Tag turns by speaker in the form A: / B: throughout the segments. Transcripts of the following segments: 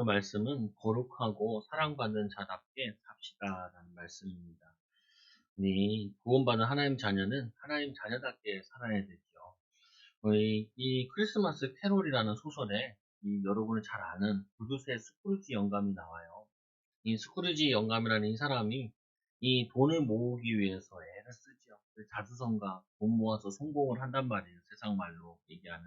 A: 그 말씀은 거룩하고 사랑받는 자답게 삽시다라는 말씀입니다. 네, 구원받은 하나님 자녀는 하나님 자녀답게 살아야 되죠. 이 크리스마스 캐롤이라는 소설에 여러분이 잘 아는 구두쇠 스크루지 영감이 나와요. 이 스크루지 영감이라는 이 사람이 이 돈을 모으기 위해서 애를 쓰죠. 그 자수성가 돈 모아서 성공을 한단 말이에요. 세상 말로 얘기하는.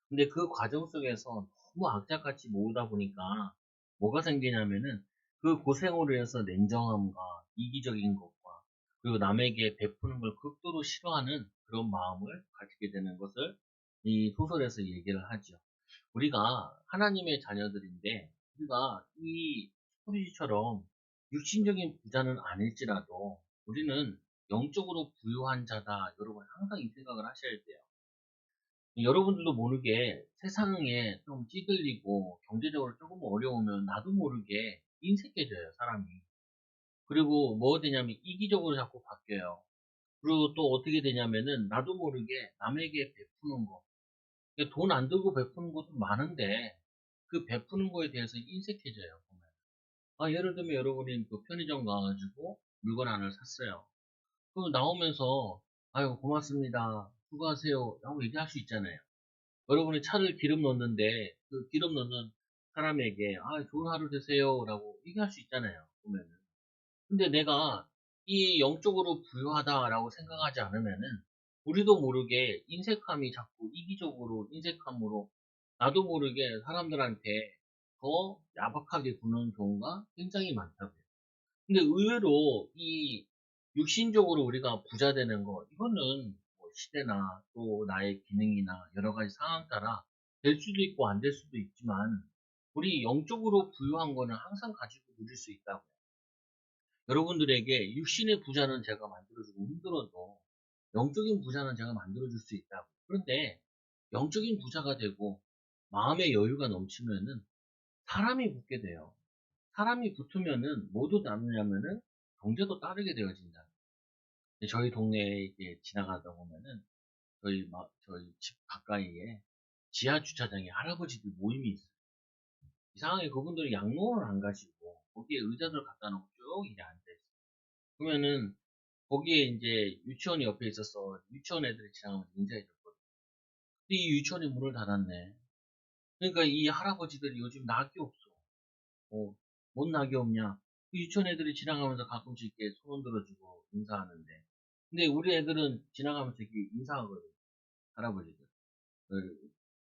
A: 근데 그 과정 속에서 너무 악착같이 모으다 보니까 뭐가 생기냐면은 그 고생으로 해서 냉정함과 이기적인 것과 그리고 남에게 베푸는 걸 극도로 싫어하는 그런 마음을 가지게 되는 것을 이 소설에서 얘기를 하죠. 우리가 하나님의 자녀들인데 우리가 이 스토리지처럼 육신적인 부자는 아닐지라도 우리는 영적으로 부유한 자다. 여러분 항상 이 생각을 하셔야 돼요. 여러분들도 모르게 세상에 좀 찌들리고 경제적으로 조금 어려우면 나도 모르게 인색해져요, 사람이. 그리고 뭐가 되냐면 이기적으로 자꾸 바뀌어요. 그리고 또 어떻게 되냐면은 나도 모르게 남에게 베푸는 거. 돈 안 들고 베푸는 것도 많은데 그 베푸는 거에 대해서 인색해져요, 보면. 예를 들면 여러분이 그 편의점 가가지고 물건 하나를 샀어요. 그럼 나오면서 아유 고맙습니다. 수고하세요. 라고 얘기할 수 있잖아요. 여러분이 차를 기름 넣는데 그 기름 넣는 사람에게 좋은 하루 되세요 라고 얘기할 수 있잖아요, 보면은. 근데 내가 이 영적으로 부유하다라고 생각하지 않으면은 우리도 모르게 인색함이 자꾸 이기적으로 인색함으로 나도 모르게 사람들한테 더 야박하게 구는 경우가 굉장히 많다고요. 근데 의외로 이 육신적으로 우리가 부자 되는 거 이거는 뭐 시대나 또 나의 기능이나 여러 가지 상황 따라 될 수도 있고 안 될 수도 있지만 우리 영적으로 부유한 거는 항상 가지고 누릴 수 있다고요. 여러분들에게 육신의 부자는 제가 만들어주고 힘들어도 영적인 부자는 제가 만들어줄 수 있다고. 그런데 영적인 부자가 되고 마음의 여유가 넘치면은 사람이 붙게 돼요. 사람이 붙으면은 뭐도 나누냐면은 경제도 따르게 되어진다. 저희 동네에 이렇게 지나가다 보면은 저희 집 가까이에 지하 주차장에 할아버지들 모임이 있어요. 이상하게 그분들이 양로원을 안 가시고 거기에 의자들 갖다 놓고 쭉 이렇게 앉아있어요. 그러면은 거기에 이제 유치원이 옆에 있어서 유치원 애들이 지나가면 인사해줬거든. 근데 이 유치원이 문을 닫았네. 그러니까 이 할아버지들이 요즘 낙이 없어. 어, 뭔 낙이 없냐? 그 유치원 애들이 지나가면서 가끔씩 이렇게 손 흔들어주고 인사하는데. 근데 우리 애들은 지나가면서 이렇게 인사하거든. 할아버지들.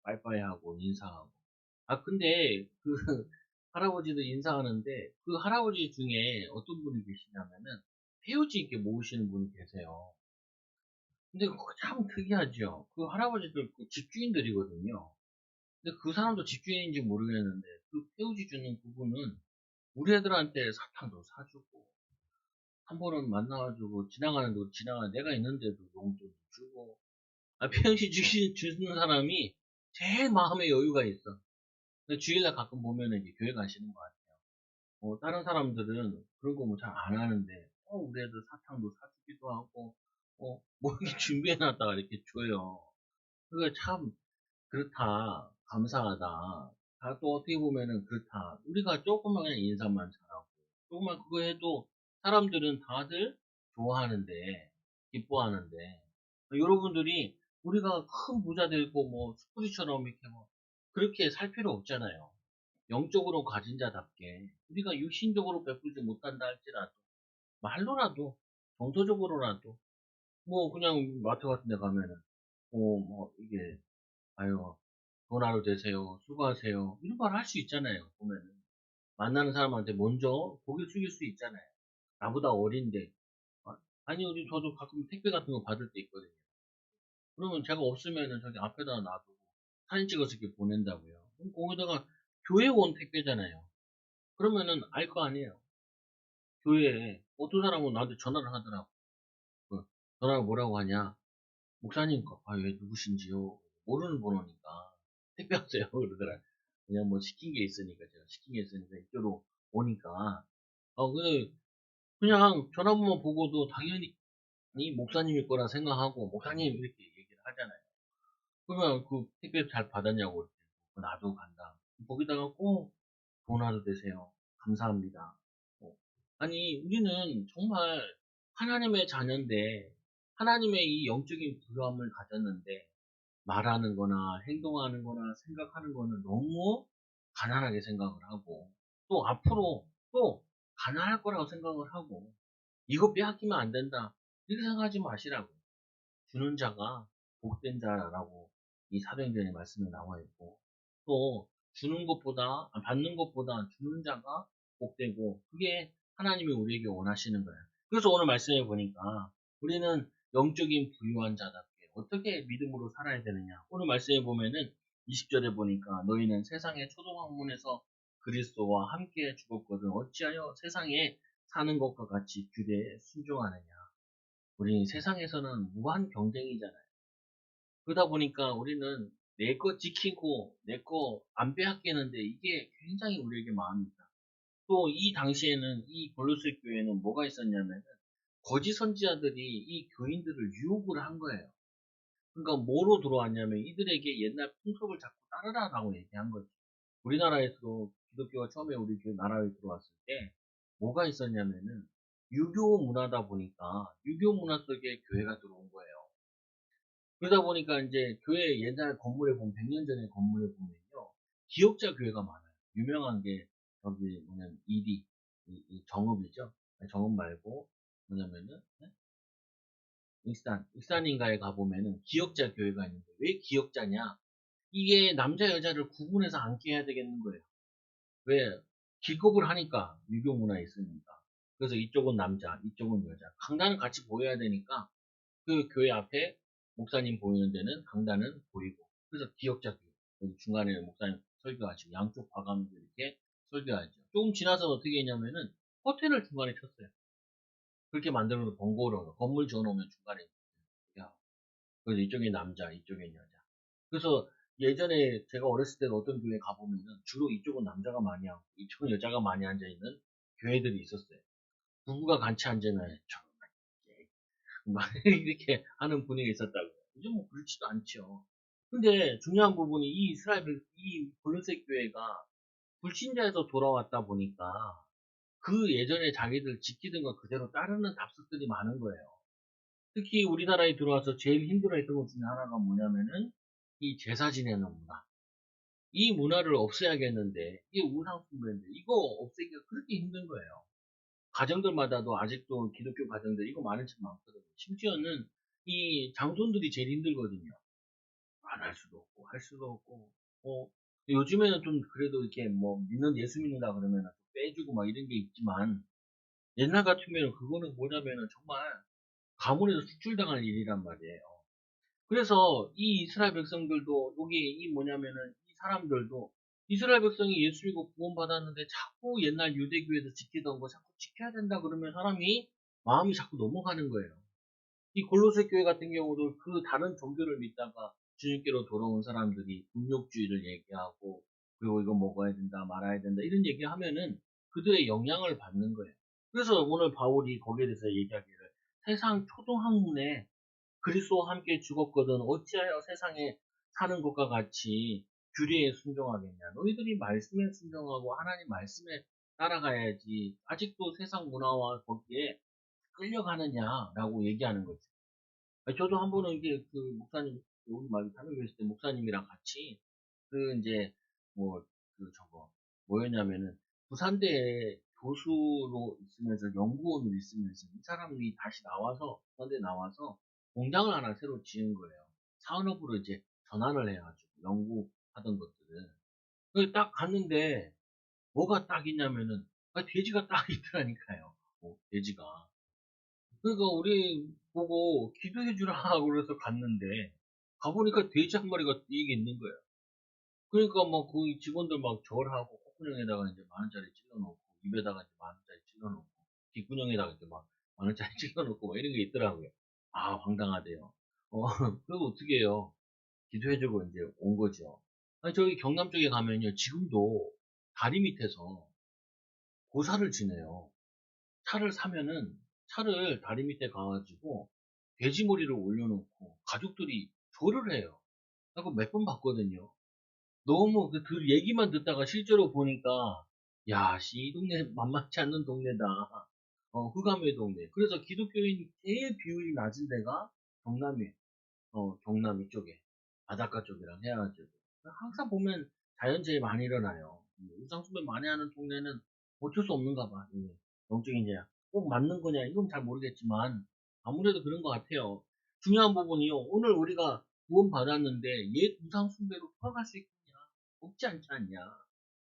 A: 빠이빠이 하고 인사하고. 근데 그 할아버지들 인사하는데 그 할아버지 중에 어떤 분이 계시냐면은 폐유지 있게 모으시는 분이 계세요. 근데 그거 참 특이하죠. 그 할아버지들 그 집주인들이거든요. 근데 그 사람도 집주인인지 모르겠는데 그 폐우지 주는 그분은 우리 애들한테 사탕도 사주고 한 번은 만나가지고 지나가는 내가 있는데도 용돈 주고 폐우지 주는 사람이 제일 마음에 여유가 있어. 근데 주일날 가끔 보면은 이제 교회 가시는 것 같아요. 다른 사람들은 그런 거 뭐 잘 안 하는데 우리 애들 사탕도 사주기도 하고 뭐 이렇게 준비해놨다가 이렇게 줘요. 그게 참 그렇다. 감사하다. 또 어떻게 보면은 그렇다. 우리가 조금만 그냥 인사만 잘하고, 조금만 그거 해도 사람들은 다들 좋아하는데, 기뻐하는데, 여러분들이 우리가 큰 부자 되고 뭐 스프리처럼 이렇게 뭐 그렇게 살 필요 없잖아요. 영적으로 가진 자답게 우리가 육신적으로 베풀지 못한다 할지라도 말로라도 정서적으로라도 뭐 그냥 마트 같은 데 가면은 뭐 이게 아유 좋은 하루 되세요. 수고하세요. 이런 말 할 수 있잖아요. 보면은. 만나는 사람한테 먼저 고개 숙일 수 있잖아요. 나보다 어린데. 아니, 저도 가끔 택배 같은 거 받을 때 있거든요. 그러면 제가 없으면은 저기 앞에다 놔두고 사진 찍어서 이렇게 보낸다고요. 그럼 거기다가 교회 온 택배잖아요. 그러면은 알 거 아니에요. 교회에 어떤 사람은 나한테 전화를 하더라고. 그 전화를 뭐라고 하냐. 목사님 거, 왜 누구신지요? 모르는 번호니까. 택배 왔어요. 그러더라. 그냥 뭐 시킨 게 있으니까, 제가 시킨 게 있으니까 이쪽으로 오니까. 그냥 전화번호 보고도 당연히 목사님일 거라 생각하고, 목사님 이렇게 얘기를 하잖아요. 그러면 그 택배 잘 받았냐고. 그랬더니 나도 간다. 거기다가 꼭 좋은 하루 되세요. 감사합니다. 어, 아니, 우리는 정말 하나님의 자녀인데, 하나님의 이 영적인 부유함을 가졌는데, 말하는 거나 행동하는 거나 생각하는 거는 너무 가난하게 생각을 하고, 또 앞으로 또 가난할 거라고 생각을 하고, 이거 빼앗기면 안 된다. 이렇게 생각하지 마시라고. 주는 자가 복된 자라고 이 사도행전의 말씀에 나와 있고, 또 주는 것보다 받는 것보다 주는 자가 복되고, 그게 하나님이 우리에게 원하시는 거예요. 그래서 오늘 말씀해 보니까 우리는 영적인 부유한 자답게 어떻게 믿음으로 살아야 되느냐. 오늘 말씀해 보면은 20절에 보니까 너희는 세상의 초동학문에서 그리스도와 함께 죽었거든 어찌하여 세상에 사는 것과 같이 규례에 순종하느냐. 우리 세상에서는 무한 경쟁이잖아요. 그러다 보니까 우리는 내 거 지키고 내 거 안 빼앗기는데 이게 굉장히 우리에게 마음이 있다. 또 이 당시에는 이 골로새 교회는 뭐가 있었냐면 거짓 선지자들이 이 교인들을 유혹을 한 거예요. 그러니까 뭐로 들어왔냐면 이들에게 옛날 풍속을 자꾸 따르라라고 얘기한 거죠. 우리나라에서도 기독교가 처음에 우리 나라에 들어왔을 때 뭐가 있었냐면은 유교 문화다 보니까 유교 문화 속에 교회가 들어온 거예요. 그러다 보니까 이제 교회 옛날 건물에 보면 100년 전의 건물에 보면요. 기억자 교회가 많아요. 유명한 게 저기 뭐냐면 이디 정읍이죠. 아니, 정읍 말고 뭐냐면은 네? 익산인가에 가보면은 기억자 교회가 있는데 왜 기억자냐? 이게 남자 여자를 구분해서 앉게 해야 되겠는 거예요. 왜? 기겁을 하니까 유교 문화에 있으니까. 그래서 이쪽은 남자, 이쪽은 여자. 강단은 같이 보여야 되니까 그 교회 앞에 목사님 보이는 데는 강단은 보이고. 그래서 기역자 교회. 여기 중간에 목사님 설교하시고 양쪽 과감으로 이렇게 설교하죠. 조금 지나서 어떻게 했냐면은 커튼을 중간에 쳤어요. 그렇게 만들어서 번거로워요. 건물 지어놓으면 중간에 이렇게 하고. 그래서 이쪽에 남자, 이쪽에 여자. 그래서 예전에 제가 어렸을 때는 어떤 교회 가보면은 주로 이쪽은 남자가 많이 앉고 이쪽은 여자가 많이 앉아있는 교회들이 있었어요. 부부가 같이 앉으면 막 이렇게 하는 분위기가 있었다고요. 요즘 뭐 그렇지도 않죠. 근데 중요한 부분이 이 이 골로새 교회가 불신자에서 돌아왔다 보니까 그 예전에 자기들 지키던 거 그대로 따르는 답석들이 많은 거예요. 특히 우리나라에 들어와서 제일 힘들어했던 것 중에 하나가 뭐냐면은 이 제사 지내는 문화. 이 문화를 없애야겠는데 이게 우상숭배인데 이거 없애기가 그렇게 힘든 거예요. 가정들마다도 아직도 기독교 가정들 이거 많은 집 많거든요. 심지어는 이 장손들이 제일 힘들거든요. 안 할 수도 없고 할 수도 없고 요즘에는 좀 그래도 이렇게 뭐 예수 믿는다 그러면 좀 빼주고 막 이런 게 있지만 옛날 같으면 그거는 뭐냐면은 정말 가문에서 축출당할 일이란 말이에요. 그래서 이 이스라엘 백성들도 여기 이 뭐냐면은 이 사람들도 이스라엘 백성이 예수 믿고 구원받았는데 자꾸 옛날 유대교에서 지키던 거 자꾸 지켜야 된다 그러면 사람이 마음이 자꾸 넘어가는 거예요. 이 골로새 교회 같은 경우도 그 다른 종교를 믿다가 주님께로 돌아온 사람들이 분욕주의를 얘기하고 그리고 이거 먹어야 된다 말아야 된다 이런 얘기하면은 그들의 영향을 받는 거예요. 그래서 오늘 바울이 거기에 대해서 얘기하기를 세상 초등학문에 그리스도와 함께 죽었거든 어찌하여 세상에 사는 것과 같이 규례에 순종하겠냐. 너희들이 말씀에 순종하고 하나님 말씀에 따라가야지 아직도 세상 문화와 거기에 끌려가느냐라고 얘기하는 거죠. 저도 한 번은 이게 그 목사님 여기 막 하는 계실 때 목사님이랑 같이 그 이제 뭐 그 저거 뭐였냐면은 부산대에 교수로 있으면서 연구원으로 있으면서 이 사람이 다시 나와서 부산대 나와서 공장을 하나 새로 지은 거예요. 산업으로 이제 전환을 해가지고 연구하던 것들을. 그딱 갔는데 뭐가 딱 있냐면은 돼지가 딱 있더라니까요. 돼지가. 그러니까 우리 보고 기도해 주라 그래서 갔는데 가보니까 돼지 한 마리가 이게 있는 거예요. 그러니까 막 그 직원들 막 절하고 콧구멍에다가 이제 10,000원짜리 찔러놓고 입에다가 이제 10,000원짜리 찔러놓고 귓구녕에다가 이제 막 10,000원짜리 찔러놓고 막 이런 게 있더라고요. 아 황당하대요. 그럼 어떻게 해요? 기도해주고 이제 온 거죠. 아니 저기 경남 쪽에 가면요 지금도 다리 밑에서 고사를 지내요. 차를 사면은 차를 다리 밑에 가가지고 돼지머리를 올려놓고 가족들이 절을 해요. 나 그거 몇 번 봤거든요. 너무 얘기만 듣다가 실제로 보니까 야, 씨, 이 동네 만만치 않는 동네다. 흑암의 동네. 그래서 기독교인 제일 비율이 낮은 데가 경남이에요. 경남 이쪽에. 바닷가 쪽이랑 해가지고. 항상 보면 자연재해 많이 일어나요. 우상숭배 많이 하는 동네는 어쩔 수 없는가 봐. 영적인 제약. 꼭 맞는 거냐, 이건 잘 모르겠지만, 아무래도 그런 것 같아요. 중요한 부분이요. 오늘 우리가 구원 받았는데, 옛 우상숭배로 돌아갈 수 있겠냐? 없지 않지 않냐?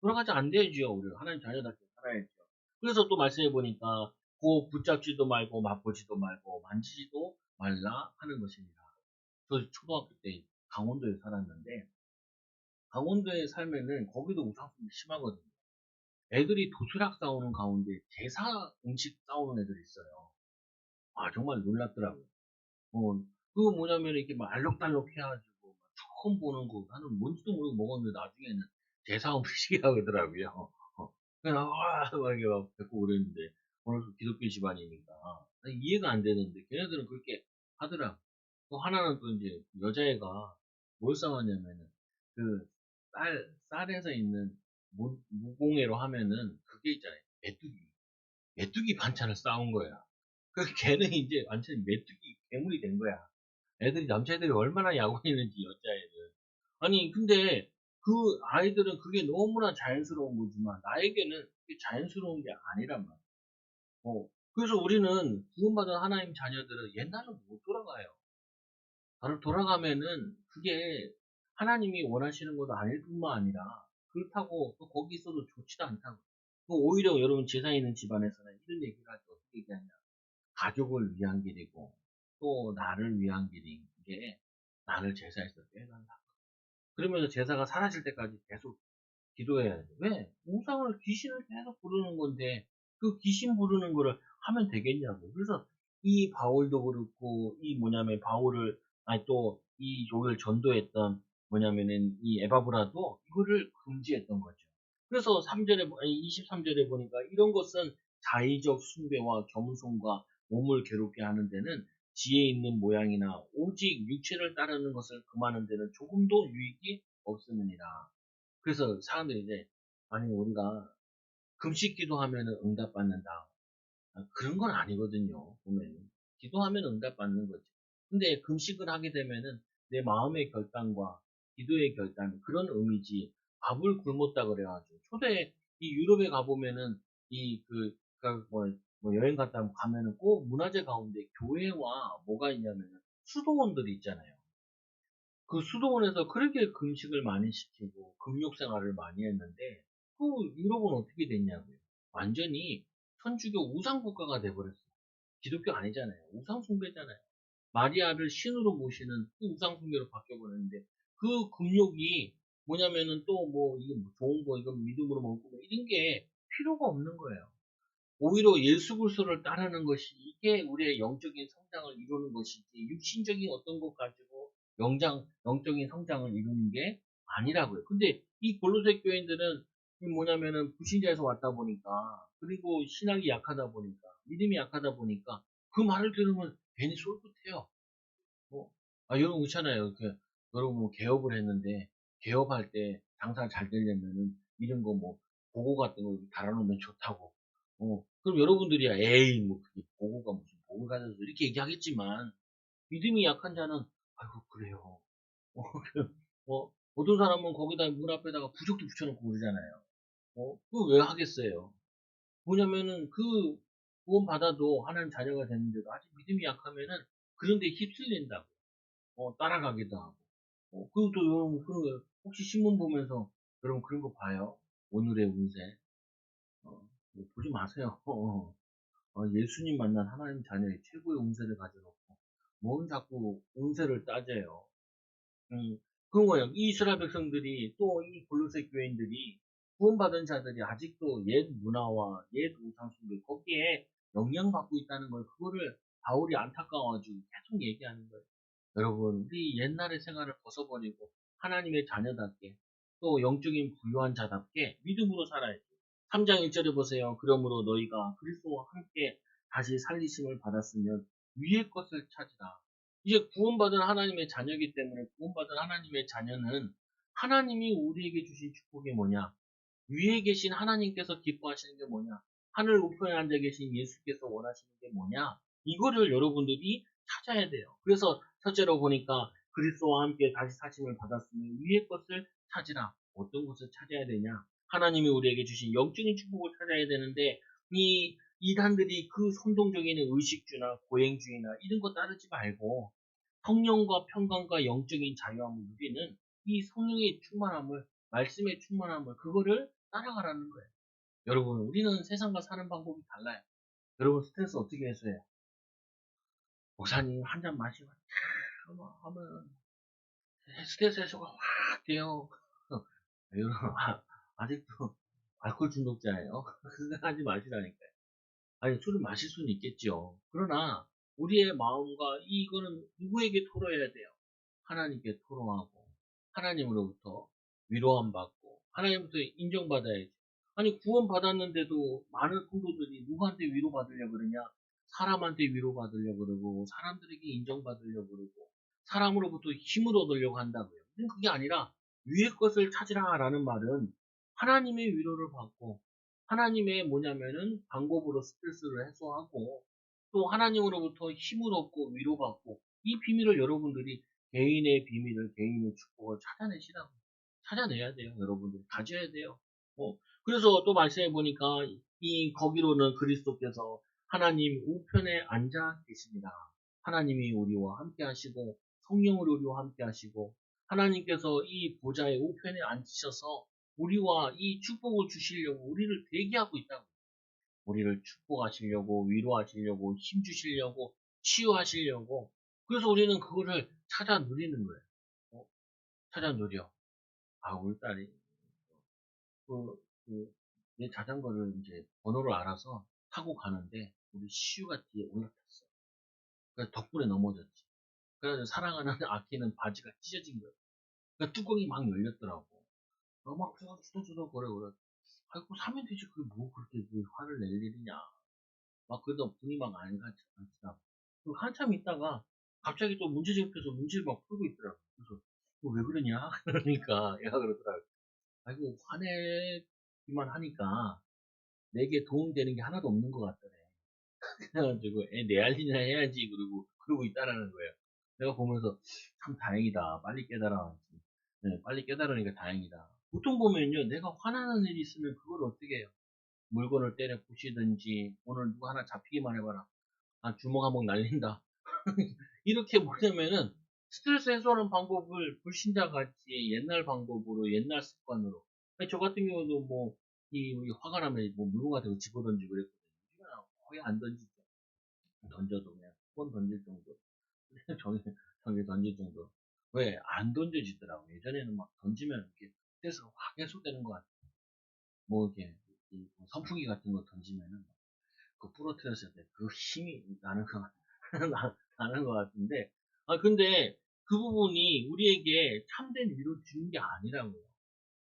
A: 돌아가지 안 되죠. 우리가 하나님 자녀답게 살아야죠. 그래서 또 말씀해 보니까, 고 붙잡지도 말고, 맛보지도 말고, 만지지도 말라 하는 것입니다. 저 초등학교 때 강원도에 살았는데 강원도에 살면은 거기도 우상숭배 심하거든요. 애들이 도시락 싸오는 가운데 제사 음식 싸오는 애들이 있어요. 아 정말 놀랍더라고요. 어, 그거 뭐냐면 이렇게 막 알록달록 해가지고 막 처음 보는 거 나는 뭔지도 모르고 먹었는데 나중에는 제사 음식이라고 그러더라고요. 그냥 막 이렇게 막 뱉고 그랬는데 오늘 그 기독교 집안이니까 이해가 안 되는데 걔네들은 그렇게 하더라. 또 하나는 또 이제 여자애가 뭘 싸웠냐면은 그 쌀에서 있는 무공예로 하면은 그게 있잖아요. 메뚜기 반찬을 싸운 거야. 그 걔는 이제 완전히 메뚜기 괴물이 된 거야. 남자애들이 얼마나 야구했는지 여자애들. 아니 근데 그 아이들은 그게 너무나 자연스러운 거지만 나에게는 그게 자연스러운 게 아니란 말이야. 그래서 우리는 구원받은 하나님 자녀들은 옛날로 못 돌아가요. 바로 돌아가면은 그게 하나님이 원하시는 것도 아닐 뿐만 아니라 그렇다고 또 거기 있어도 좋지도 않다고. 오히려 여러분 제사 있는 집안에서는 이런 얘기를 하죠. 어떻게 얘기하냐. 가족을 위한 길이고 또 나를 위한 길인 게 나를 제사에서 빼간다. 그러면서 제사가 사라질 때까지 계속 기도해야죠. 왜? 우상을 귀신을 계속 부르는 건데 그 귀신 부르는 거를 하면 되겠냐고. 그래서 이 바울도 그렇고 이 뭐냐면 바울을 아니 또 이 교회를 전도했던 뭐냐면은 이 에바브라도 이거를 금지했던 거죠. 그래서 3절에 23절에 보니까 이런 것은 자의적 숭배와 겸손과 몸을 괴롭게 하는 데는 지혜 있는 모양이나 오직 육체를 따르는 것을 금하는 데는 조금도 유익이 없음이니라. 그래서 사람들이 이제 아니 우리가 금식 기도하면은 응답받는다. 그런 건 아니거든요. 보면은 기도하면 응답받는 거지. 근데 금식을 하게 되면은 내 마음의 결단과 기도의 결단 그런 의미지. 밥을 굶었다 그래가지고 초대 이 유럽에 가보면은 뭐 여행 갔다 가면은 꼭 문화재 가운데 교회와 뭐가 있냐면은 수도원들이 있잖아요. 그 수도원에서 그렇게 금식을 많이 시키고 금욕 생활을 많이 했는데 그 유럽은 어떻게 됐냐고요. 완전히 천주교 우상 국가가 돼버렸어요. 기독교 아니잖아요. 우상 숭배잖아요. 마리아를 신으로 모시는 그 우상 숭배로 바뀌어버렸는데 그 금욕이 뭐냐면은 또 뭐 이게 뭐 좋은 거 이거 믿음으로 먹고 뭐 이런 게 필요가 없는 거예요. 오히려 예수 그리스도를 따르는 것이 이게 우리의 영적인 성장을 이루는 것이지 육신적인 어떤 것 가지고 영적인 성장을 이루는 게 아니라고요. 근데 이 골로새 교인들은 뭐냐면은 불신자에서 왔다 보니까 그리고 신학이 약하다 보니까 믿음이 약하다 보니까 그 말을 들으면 괜히 솔깃해요. 여러분 그렇잖아요. 여러분 뭐 개업을 했는데 개업할 때 장사 잘 되려면은 이런 거 뭐 보고 같은 거 달아놓으면 좋다고. 그럼 여러분들이야 에이 뭐 그게 보고가 무슨 복을 가져서 이렇게 얘기하겠지만 믿음이 약한 자는 아이고 그래요. 어떤 사람은 거기다 문 앞에다가 부적도 붙여놓고 그러잖아요. 그거 왜 하겠어요? 뭐냐면은 그 구원 받아도 하나님 자녀가 됐는데도 아직 믿음이 약하면은 그런 데 휩쓸린다고. 따라가기도 하고. 그것도 여러분, 혹시 신문 보면서 여러분 그런 거 봐요? 오늘의 운세. 뭐 보지 마세요. 예수님 만난 하나님 자녀의 최고의 운세를 가져놓고, 뭔 자꾸 운세를 따져요. 음, 그런 거예요. 이 이스라엘 백성들이 또 이 골로새 교인들이 구원받은 자들이 아직도 옛 문화와 옛 우상숭배 거기에 영향받고 있다는 걸 그거를 바울이 안타까워가지고 계속 얘기하는 거예요. 여러분, 우리 옛날의 생활을 벗어버리고 하나님의 자녀답게 또 영적인 부유한 자답게 믿음으로 살아야죠. 3장 1절에 보세요. 그러므로 너희가 그리스도와 함께 다시 살리심을 받았으면 위의 것을 찾으라. 이제 구원받은 하나님의 자녀이기 때문에 구원받은 하나님의 자녀는 하나님이 우리에게 주신 축복이 뭐냐? 위에 계신 하나님께서 기뻐하시는 게 뭐냐? 하늘 우편에 앉아 계신 예수께서 원하시는 게 뭐냐? 이거를 여러분들이 찾아야 돼요. 그래서 첫째로 보니까 그리스도와 함께 다시 사심을 받았으면 위의 것을 찾으라. 어떤 것을 찾아야 되냐? 하나님이 우리에게 주신 영적인 축복을 찾아야 되는데 이 이단들이 그 선동적인 의식주나 고행주의나 이런 거 따르지 말고 성령과 평강과 영적인 자유함을 누리는 이 성령의 충만함을 말씀의 충만함을 그거를 따라가라는 거예요. 여러분 우리는 세상과 사는 방법이 달라요. 여러분 스트레스 어떻게 해소해요? 목사님 한 잔 마시고 하면 스트레스 해소가 확 돼요. 여러분 아직도 알코올 중독자예요. 그거 하지 마시라니까요. 아니 술을 마실 수는 있겠죠. 그러나 우리의 마음과 이거는 누구에게 토로해야 돼요? 하나님께 토로하고 하나님으로부터 위로함 받고 하나님부터 인정받아야지. 아니 구원 받았는데도 많은 성도들이 누구한테 위로받으려고 그러냐? 사람한테 위로받으려고 그러고 사람들에게 인정받으려고 그러고 사람으로부터 힘을 얻으려고 한다고요. 근데 그게 아니라 위의 것을 찾으라라는 말은 하나님의 위로를 받고 하나님의 뭐냐면은 방법으로 스트레스를 해소하고 또 하나님으로부터 힘을 얻고 위로받고 이 비밀을 여러분들이 개인의 비밀을 개인의 축복을 찾아내시라고 찾아내야 돼요. 여러분들이 가져야 돼요. 그래서 또 말씀해 보니까 이 거기로는 그리스도께서 하나님 우편에 앉아 계십니다. 하나님이 우리와 함께 하시고 성령으로 우리와 함께 하시고 하나님께서 이 보좌의 우편에 앉으셔서 우리와 이 축복을 주시려고 우리를 대기하고 있다고. 우리를 축복하시려고 위로하시려고 힘 주시려고 치유하시려고 그래서 우리는 그거를 찾아 누리는 거예요. 찾아 누려. 아 우리 딸이 그, 그, 내 자전거를 이제 번호를 알아서 타고 가는데 우리 시우가 뒤에 올라탔어. 그래서 덕분에 넘어졌지. 그래서 사랑하는 아키는 바지가 찢어진 거예요. 그러니까 뚜껑이 막 열렸더라고. 막 투덕투덕 거려 그래. 아이고 사면 되지 그게 뭐 그렇게 그 화를 낼 일이냐. 막 그러다 분이 막 안 가지나. 한참 있다가 갑자기 또 문제집에서 문제를 막 풀고 있더라고. 그래서 왜 그러냐? 그러니까 얘가 그러더라고. 아이고 화내기만 하니까 내게 도움되는 게 하나도 없는 것 같더래. 그래가지고 애 내알리나 해야지 그러고 있다라는 거예요. 내가 보면서 참 다행이다. 빨리 깨달아. 네, 빨리 깨달으니까 다행이다. 보통 보면요, 내가 화나는 일이 있으면 그걸 어떻게 해요? 물건을 때려 부시든지 오늘 누가 하나 잡히기만 해봐라. 아 주먹 한번 날린다. 이렇게 보려면은 스트레스 해소하는 방법을 불신자같이 옛날 방법으로 옛날 습관으로 저 같은 경우도 뭐 이 우리 화가 나면 뭐 물건 같은 거 집어던지고 그랬거든요. 거의 안 던지죠. 던져도 그냥 번 던질 정도. 저기 던질 정도. 왜 안 던져지더라고. 예전에는 막 던지면 이렇게 스트레스가 확 해소되는 것 같아. 뭐 이렇게 뭐 선풍기 같은 거 던지면은 그 부러뜨렸을 때 그 힘이 나는 것 나는 것 같은데 근데 그 부분이 우리에게 참된 위로 주는 게 아니라고요.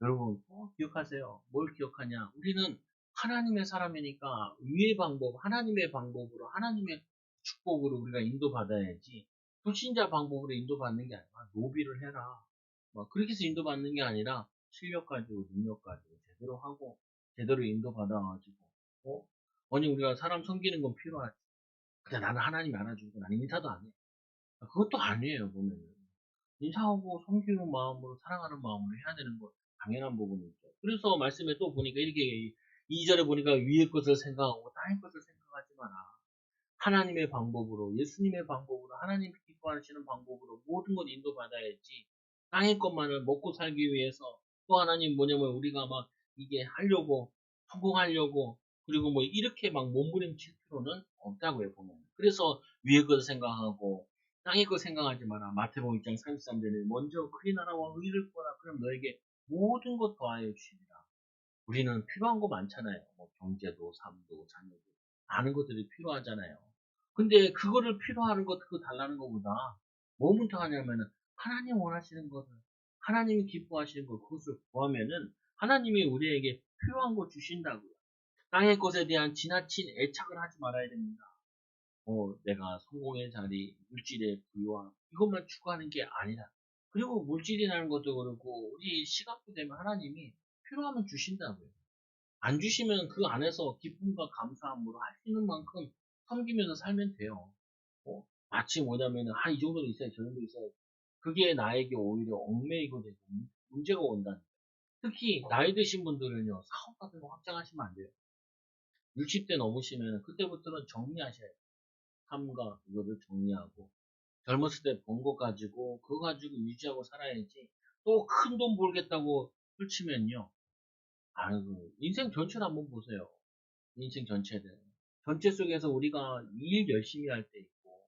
A: 여러분 꼭 기억하세요. 뭘 기억하냐? 우리는 하나님의 사람이니까 위의 방법, 하나님의 방법으로 하나님의 축복으로 우리가 인도받아야지 불신자 방법으로 인도받는 게 아니라 노비를 해라. 막 그렇게 해서 인도받는 게 아니라 실력 가지고 능력 가지고 제대로 하고 제대로 인도받아가지고 아니 우리가 사람 섬기는 건 필요하지. 근데 나는 하나님이 알아주고 나는 인사도 안 해. 그것도 아니에요 보면은. 인사하고 섬기는 마음으로 사랑하는 마음으로 해야 되는 거 당연한 부분이죠. 그래서 말씀에 또 보니까 이렇게 2절에 보니까 위의 것을 생각하고 땅의 것을 생각하지 마라. 하나님의 방법으로 예수님의 방법으로 하나님 기뻐하시는 방법으로 모든 것 인도받아야지 땅의 것만을 먹고 살기 위해서 또 하나님 뭐냐면 우리가 막 이게 하려고 성공하려고 그리고 뭐 이렇게 막 몸부림칠 필요는 없다고요 보면. 그래서 위의 것을 생각하고 땅의 것 생각하지 마라. 마태복음 6장 33절에 먼저 그의 나라와 의를 구하라. 그럼 너에게 모든 것 더하여 주시리라. 우리는 필요한 거 많잖아요. 뭐 경제도, 삶도, 자녀도 많은 것들이 필요하잖아요. 근데 그거를 필요하는 것 그거 달라는 것보다 뭐부터 하냐면은 하나님 원하시는 것을 하나님이 기뻐하시는 것 그것을 구하면은 하나님이 우리에게 필요한 거 주신다고요. 땅의 것에 대한 지나친 애착을 하지 말아야 됩니다. 내가 성공의 자리, 물질의 부유함 이것만 추구하는 게 아니라 그리고 물질이라는 것도 그렇고 우리 시간도 되면 하나님이 필요하면 주신다고요. 안 주시면 그 안에서 기쁨과 감사함으로 할 수 있는 만큼 섬기면서 살면 돼요. 마치 뭐냐면은, 이 정도는 있어야, 저 정도 있어야. 그게 나에게 오히려 얽매이고 되고 문제가 온다는. 특히 나이 드신 분들은요, 사업 같은 거 확장하시면 안 돼요. 60대 넘으시면 그때부터는 정리하셔야 돼요. 삶과 이거를 정리하고. 젊었을 때 번 거 가지고, 그거 가지고 유지하고 살아야지. 또 큰 돈 벌겠다고 펼치면요. 아이고, 인생 전체를 한번 보세요. 인생 전체를. 전체 속에서 우리가 일 열심히 할 때 있고,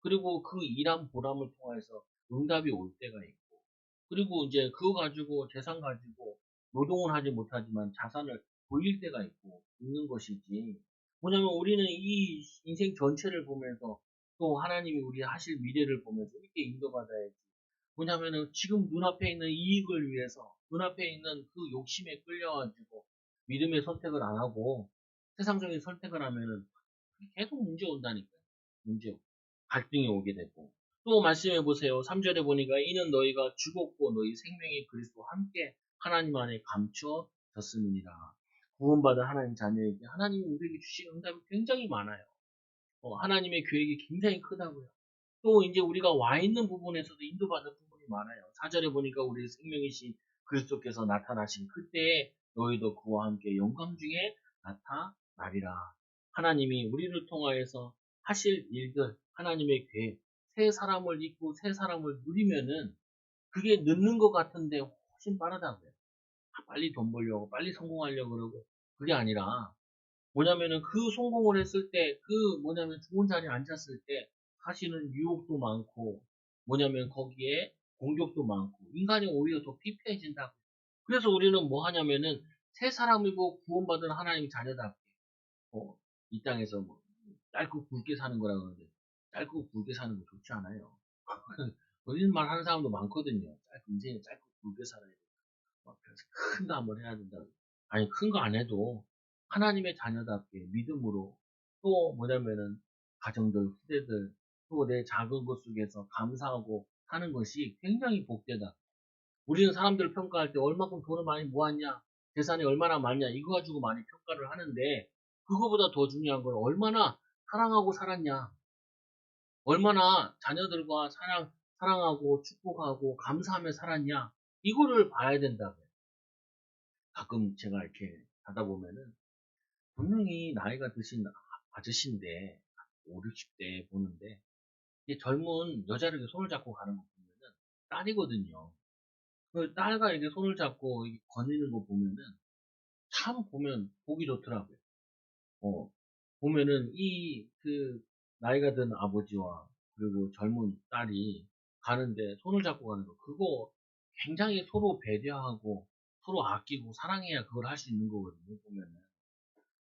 A: 그리고 그 일한 보람을 통해서 응답이 올 때가 있고, 그리고 이제 그거 가지고, 재산 가지고, 노동을 하지 못하지만 자산을 돌릴 때가 있고, 있는 것이지. 뭐냐면 우리는 이 인생 전체를 보면서 또 하나님이 우리 하실 미래를 보면서 이렇게 인도받아야지. 뭐냐면은 지금 눈앞에 있는 이익을 위해서, 눈앞에 있는 그 욕심에 끌려가지고, 믿음의 선택을 안 하고, 세상적인 선택을 하면은 계속 문제 온다니까요. 문제, 갈등이 오게 되고. 또 말씀해 보세요. 3절에 보니까 이는 너희가 죽었고 너희 생명이 그리스도와 함께 하나님 안에 감추어졌음이니라. 구원받은 하나님 자녀에게 하나님이 우리에게 주신 응답이 굉장히 많아요. 하나님의 계획이 굉장히 크다고요. 또 이제 우리가 와 있는 부분에서도 인도받는 부분이 많아요. 4절에 보니까 우리 생명이신 그리스도께서 나타나신 그때에 너희도 그와 함께 영광 중에 나타나리라. 하나님이 우리를 통하여서 하실 일들, 하나님의 계획, 새 사람을 잊고 새 사람을 누리면은 그게 늦는 것 같은데 훨씬 빠르다고요. 빨리 돈 벌려고, 빨리 성공하려고 그러고, 그게 아니라 뭐냐면은 그 성공을 했을 때, 뭐냐면 좋은 자리에 앉았을 때, 사실은 유혹도 많고, 뭐냐면 거기에 공격도 많고, 인간이 오히려 더 피폐해진다. 그래서 우리는 뭐 하냐면은, 새 사람이고 구원받은 하나님 자녀답게, 어, 이 땅에서 뭐, 짧고 굵게 사는 거라 그러는데, 짧고 굵게 사는 거 좋지 않아요. 거짓말 하는 사람도 많거든요. 인생에 짧고 굵게 살아야 돼. 그래서 큰 거 한번 해야 된다. 아니, 큰 거 안 해도 하나님의 자녀답게 믿음으로 또 뭐냐면은 가정들, 후대들, 또 내 작은 것 속에서 감사하고 하는 것이 굉장히 복되다. 우리는 사람들 평가할 때 얼마큼 돈을 많이 모았냐, 재산이 얼마나 많냐, 이거 가지고 많이 평가를 하는데 그거보다 더 중요한 건 얼마나 사랑하고 살았냐, 얼마나 자녀들과 사랑하고 축복하고 감사하며 살았냐, 이거를 봐야 된다고요. 가끔 제가 이렇게 가다 보면은 분명히 나이가 드신 아저씨인데 5, 60대 보는데 이 젊은 여자를 이렇게 손을 잡고 가는 거 보면은 딸이거든요. 그 딸과 이렇게 손을 잡고 이렇게 거니는 거 보면은 참 보면 보기 좋더라고요. 어, 보면은 나이가 든 아버지와 그리고 젊은 딸이 가는데 손을 잡고 가는 거 그거 굉장히 서로 배려하고 서로 아끼고 사랑해야 그걸 할 수 있는 거거든요. 보면은.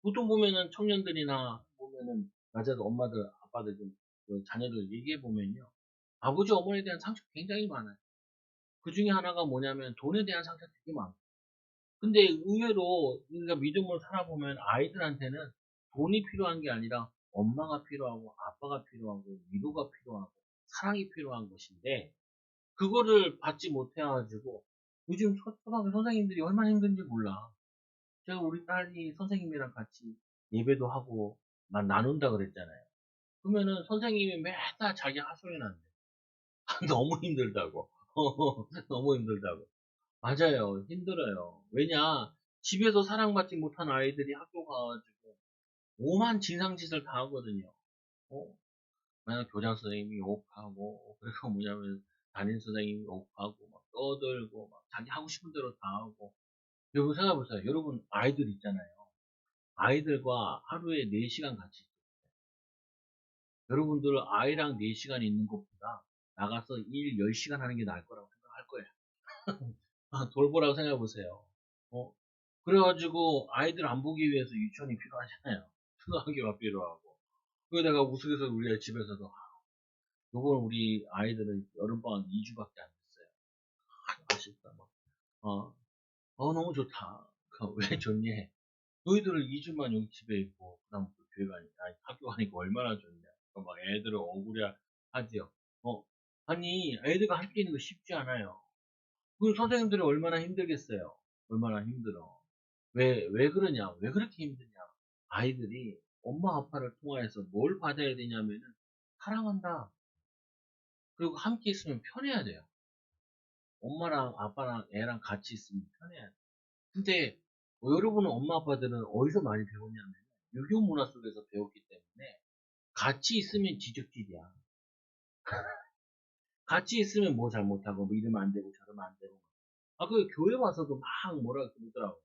A: 보통 보면은 청년들이나 보면은 낮에도 엄마들, 아빠들 그 자녀들 얘기해 보면요. 아버지, 어머니에 대한 상처 굉장히 많아요. 그 중에 하나가 뭐냐면 돈에 대한 상처 되게 많고. 근데 의외로 우리가 믿음으로 살아보면 아이들한테는 돈이 필요한 게 아니라 엄마가 필요하고 아빠가 필요하고 위로가 필요하고 사랑이 필요한 것인데 그거를 받지 못해가지고 요즘 초등학교 선생님들이 얼마나 힘든지 몰라. 제가 우리 딸이 선생님이랑 같이 예배도 하고 막 나눈다 그랬잖아요. 그러면은 선생님이 맨날 자기 하소연 한대. 너무 힘들다고. 너무 힘들다고. 맞아요. 힘들어요. 왜냐? 집에서 사랑받지 못한 아이들이 학교 가가지고 오만 진상짓을 다 하거든요. 어? 만약 교장 선생님이 욕하고, 그리고 뭐냐면 담임 선생님이 욕하고, 막 떠들고, 막 자기 하고 싶은 대로 다 하고. 여러분 생각해보세요. 여러분 아이들 있잖아요. 아이들과 하루에 4시간 같이 있어요. 여러분들 아이랑 4시간 있는 것보다 나가서 일 10시간 하는 게 나을 거라고 생각할 거예요. 돌보라고 생각해보세요. 어? 그래가지고 아이들 안 보기 위해서 유치원이 필요하잖아요. 초등학교가 필요하고. 그거 내가 우스갯소리 우리 집에서도 요번 우리 아이들은 여름방학 2주밖에 안 됐어요. 아쉽다. 막. 어, 너무 좋다. 왜 좋니? 너희들을 2주만 여기 집에 있고 그다음부터 교회 가니까 학교 가니까 얼마나 좋냐. 막 애들을 억울해 하지요. 어, 아니 애들과 함께 있는 거 쉽지 않아요. 그 선생님들이 얼마나 힘들겠어요. 얼마나 힘들어. 왜 그러냐? 왜 그렇게 힘드냐? 아이들이 엄마 아빠를 통화해서 뭘 받아야 되냐면은 사랑한다. 그리고 함께 있으면 편해야 돼요. 엄마랑 아빠랑 애랑 같이 있으면 편해야 돼. 근데 여러분은 엄마 아빠들은 어디서 많이 배웠냐면 유교 문화 속에서 배웠기 때문에 같이 있으면 지적질이야. 같이 있으면 뭐 잘못하고 뭐 이러면 안 되고 저러면 안 되고. 아, 그 교회 와서도 막 뭐라 그러더라고.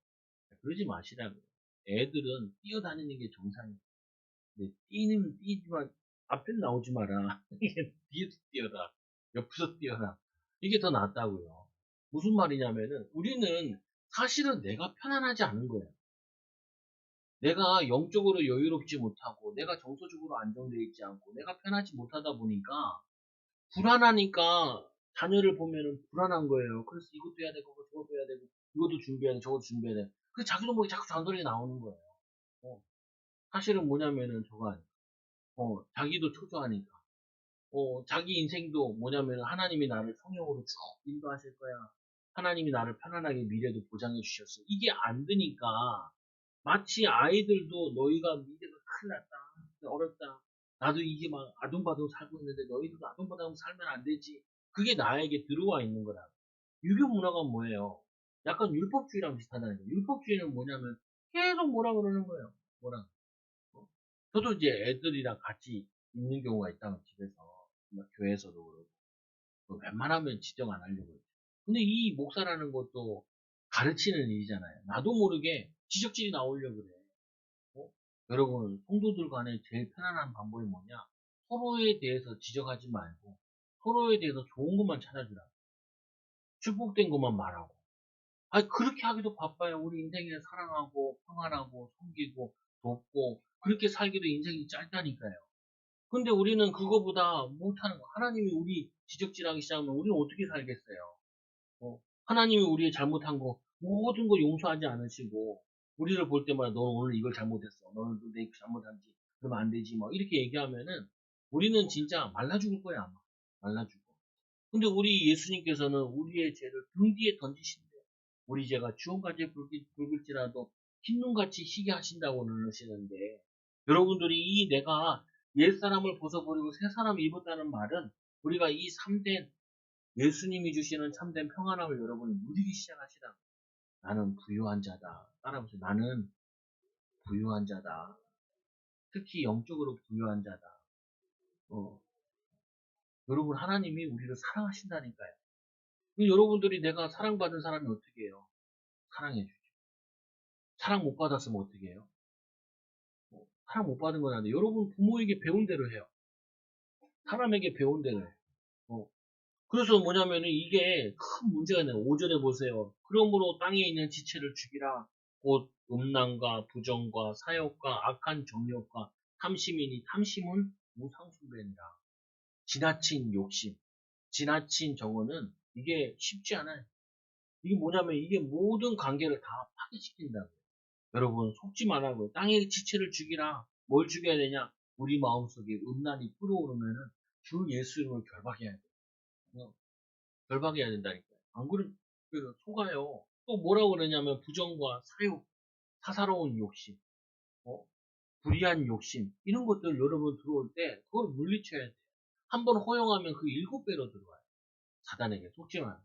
A: 그러지 마시라고. 애들은 뛰어다니는 게 정상이야. 근데 뛰는 뛰지만 앞에 나오지 마라. 이게 뒤에서 뛰어라. 옆에서 뛰어라. 이게 더 낫다고요. 무슨 말이냐면은 우리는 사실은 내가 편안하지 않은 거예요. 내가 영적으로 여유롭지 못하고 내가 정서적으로 안정되어 있지 않고 내가 편하지 못하다 보니까 불안하니까 자녀를 보면은 불안한 거예요. 그래서 이것도 해야 되고 저것도 해야 되고 이것도 준비해야 돼 저것도 준비해야 돼. 그래서 자기도 모르게 자꾸 잔소리가 나오는 거예요. 어, 사실은 뭐냐면은 저거 아니야. 자기도 초조하니까. 자기 인생도 뭐냐면 하나님이 나를 성령으로 쭉 인도하실 거야. 하나님이 나를 편안하게 미래도 보장해 주셨어. 이게 안 되니까 마치 아이들도 너희가 미래가 큰일 났다. 어렵다. 나도 이게 막 아둥바둥 살고 있는데 너희도 아둥바둥 살면 안 되지. 그게 나에게 들어와 있는 거라. 유교 문화가 뭐예요? 약간 율법주의랑 비슷하다는 거예요. 율법주의는 뭐냐면 계속 뭐라 그러는 거예요. 뭐라. 저도 이제 애들이랑 같이 있는 경우가 있다면 집에서 막 교회에서도 그러고 웬만하면 지적 안 하려고 해요. 근데 이 목사라는 것도 가르치는 일이잖아요. 나도 모르게 지적질이 나오려고 그래. 어? 여러분 성도들 간에 제일 편안한 방법이 뭐냐? 서로에 대해서 지적하지 말고 서로에 대해서 좋은 것만 찾아주라. 축복된 것만 말하고. 아니 그렇게 하기도 바빠요. 우리 인생에 사랑하고 평안하고 섬기고 돕고 그렇게 살기도 인생이 짧다니까요. 근데 우리는 그거보다 못하는 거. 하나님이 우리 지적질하기 시작하면 우리는 어떻게 살겠어요? 하나님이 우리의 잘못한 거 모든 거 용서하지 않으시고 우리를 볼 때마다 너는 오늘 이걸 잘못했어. 너는 내 잘못한지 그러면 안 되지. 뭐 이렇게 얘기하면은 우리는 진짜 말라 죽을 거야 아마. 말라 죽어. 근데 우리 예수님께서는 우리의 죄를 등 뒤에 던지신대. 우리 죄가 주홍같이 붉을지라도 흰눈같이 희게 하신다고는 하시는데 여러분들이 이 내가 옛사람을 벗어버리고 새 사람을 입었다는 말은 우리가 이 참된 예수님이 주시는 참된 평안함을 여러분이 누리기 시작하시라. 나는 부유한 자다. 따라보세요. 나는 부유한 자다. 특히 영적으로 부유한 자다. 어, 여러분 하나님이 우리를 사랑하신다니까요. 여러분들이 내가 사랑받은 사람이 어떻게 해요? 사랑해주죠. 사랑 못 받았으면 어떻게 해요? 사랑 못 받은 건 아닌데 여러분 부모에게 배운 대로 해요. 사람에게 배운 대로 해요. 어, 그래서 뭐냐면은 이게 큰 문제가 있네요. 5절에 보세요. 그러므로 땅에 있는 지체를 죽이라. 곧 음란과 부정과 사욕과 악한 정욕과 탐심이니 탐심은 우상숭배니라. 지나친 욕심, 지나친 정어는 이게 쉽지 않아요. 이게 뭐냐면 이게 모든 관계를 다 파괴시킨다고요. 여러분 속지 말라고요. 땅의 지체를 죽이라. 뭘 죽여야 되냐? 우리 마음속에 음란이 불어오르면은 주 예수 이름을 결박해야 돼요. 결박해야 된다니까요. 안 그러면 속아요. 또 뭐라고 그러냐면 부정과 사욕, 사사로운 욕심, 어? 불의한 욕심 이런 것들 여러분 들어올 때 그걸 물리쳐야 돼요. 한 번 허용하면 그 7배로 들어와요. 사단에게 속지 마.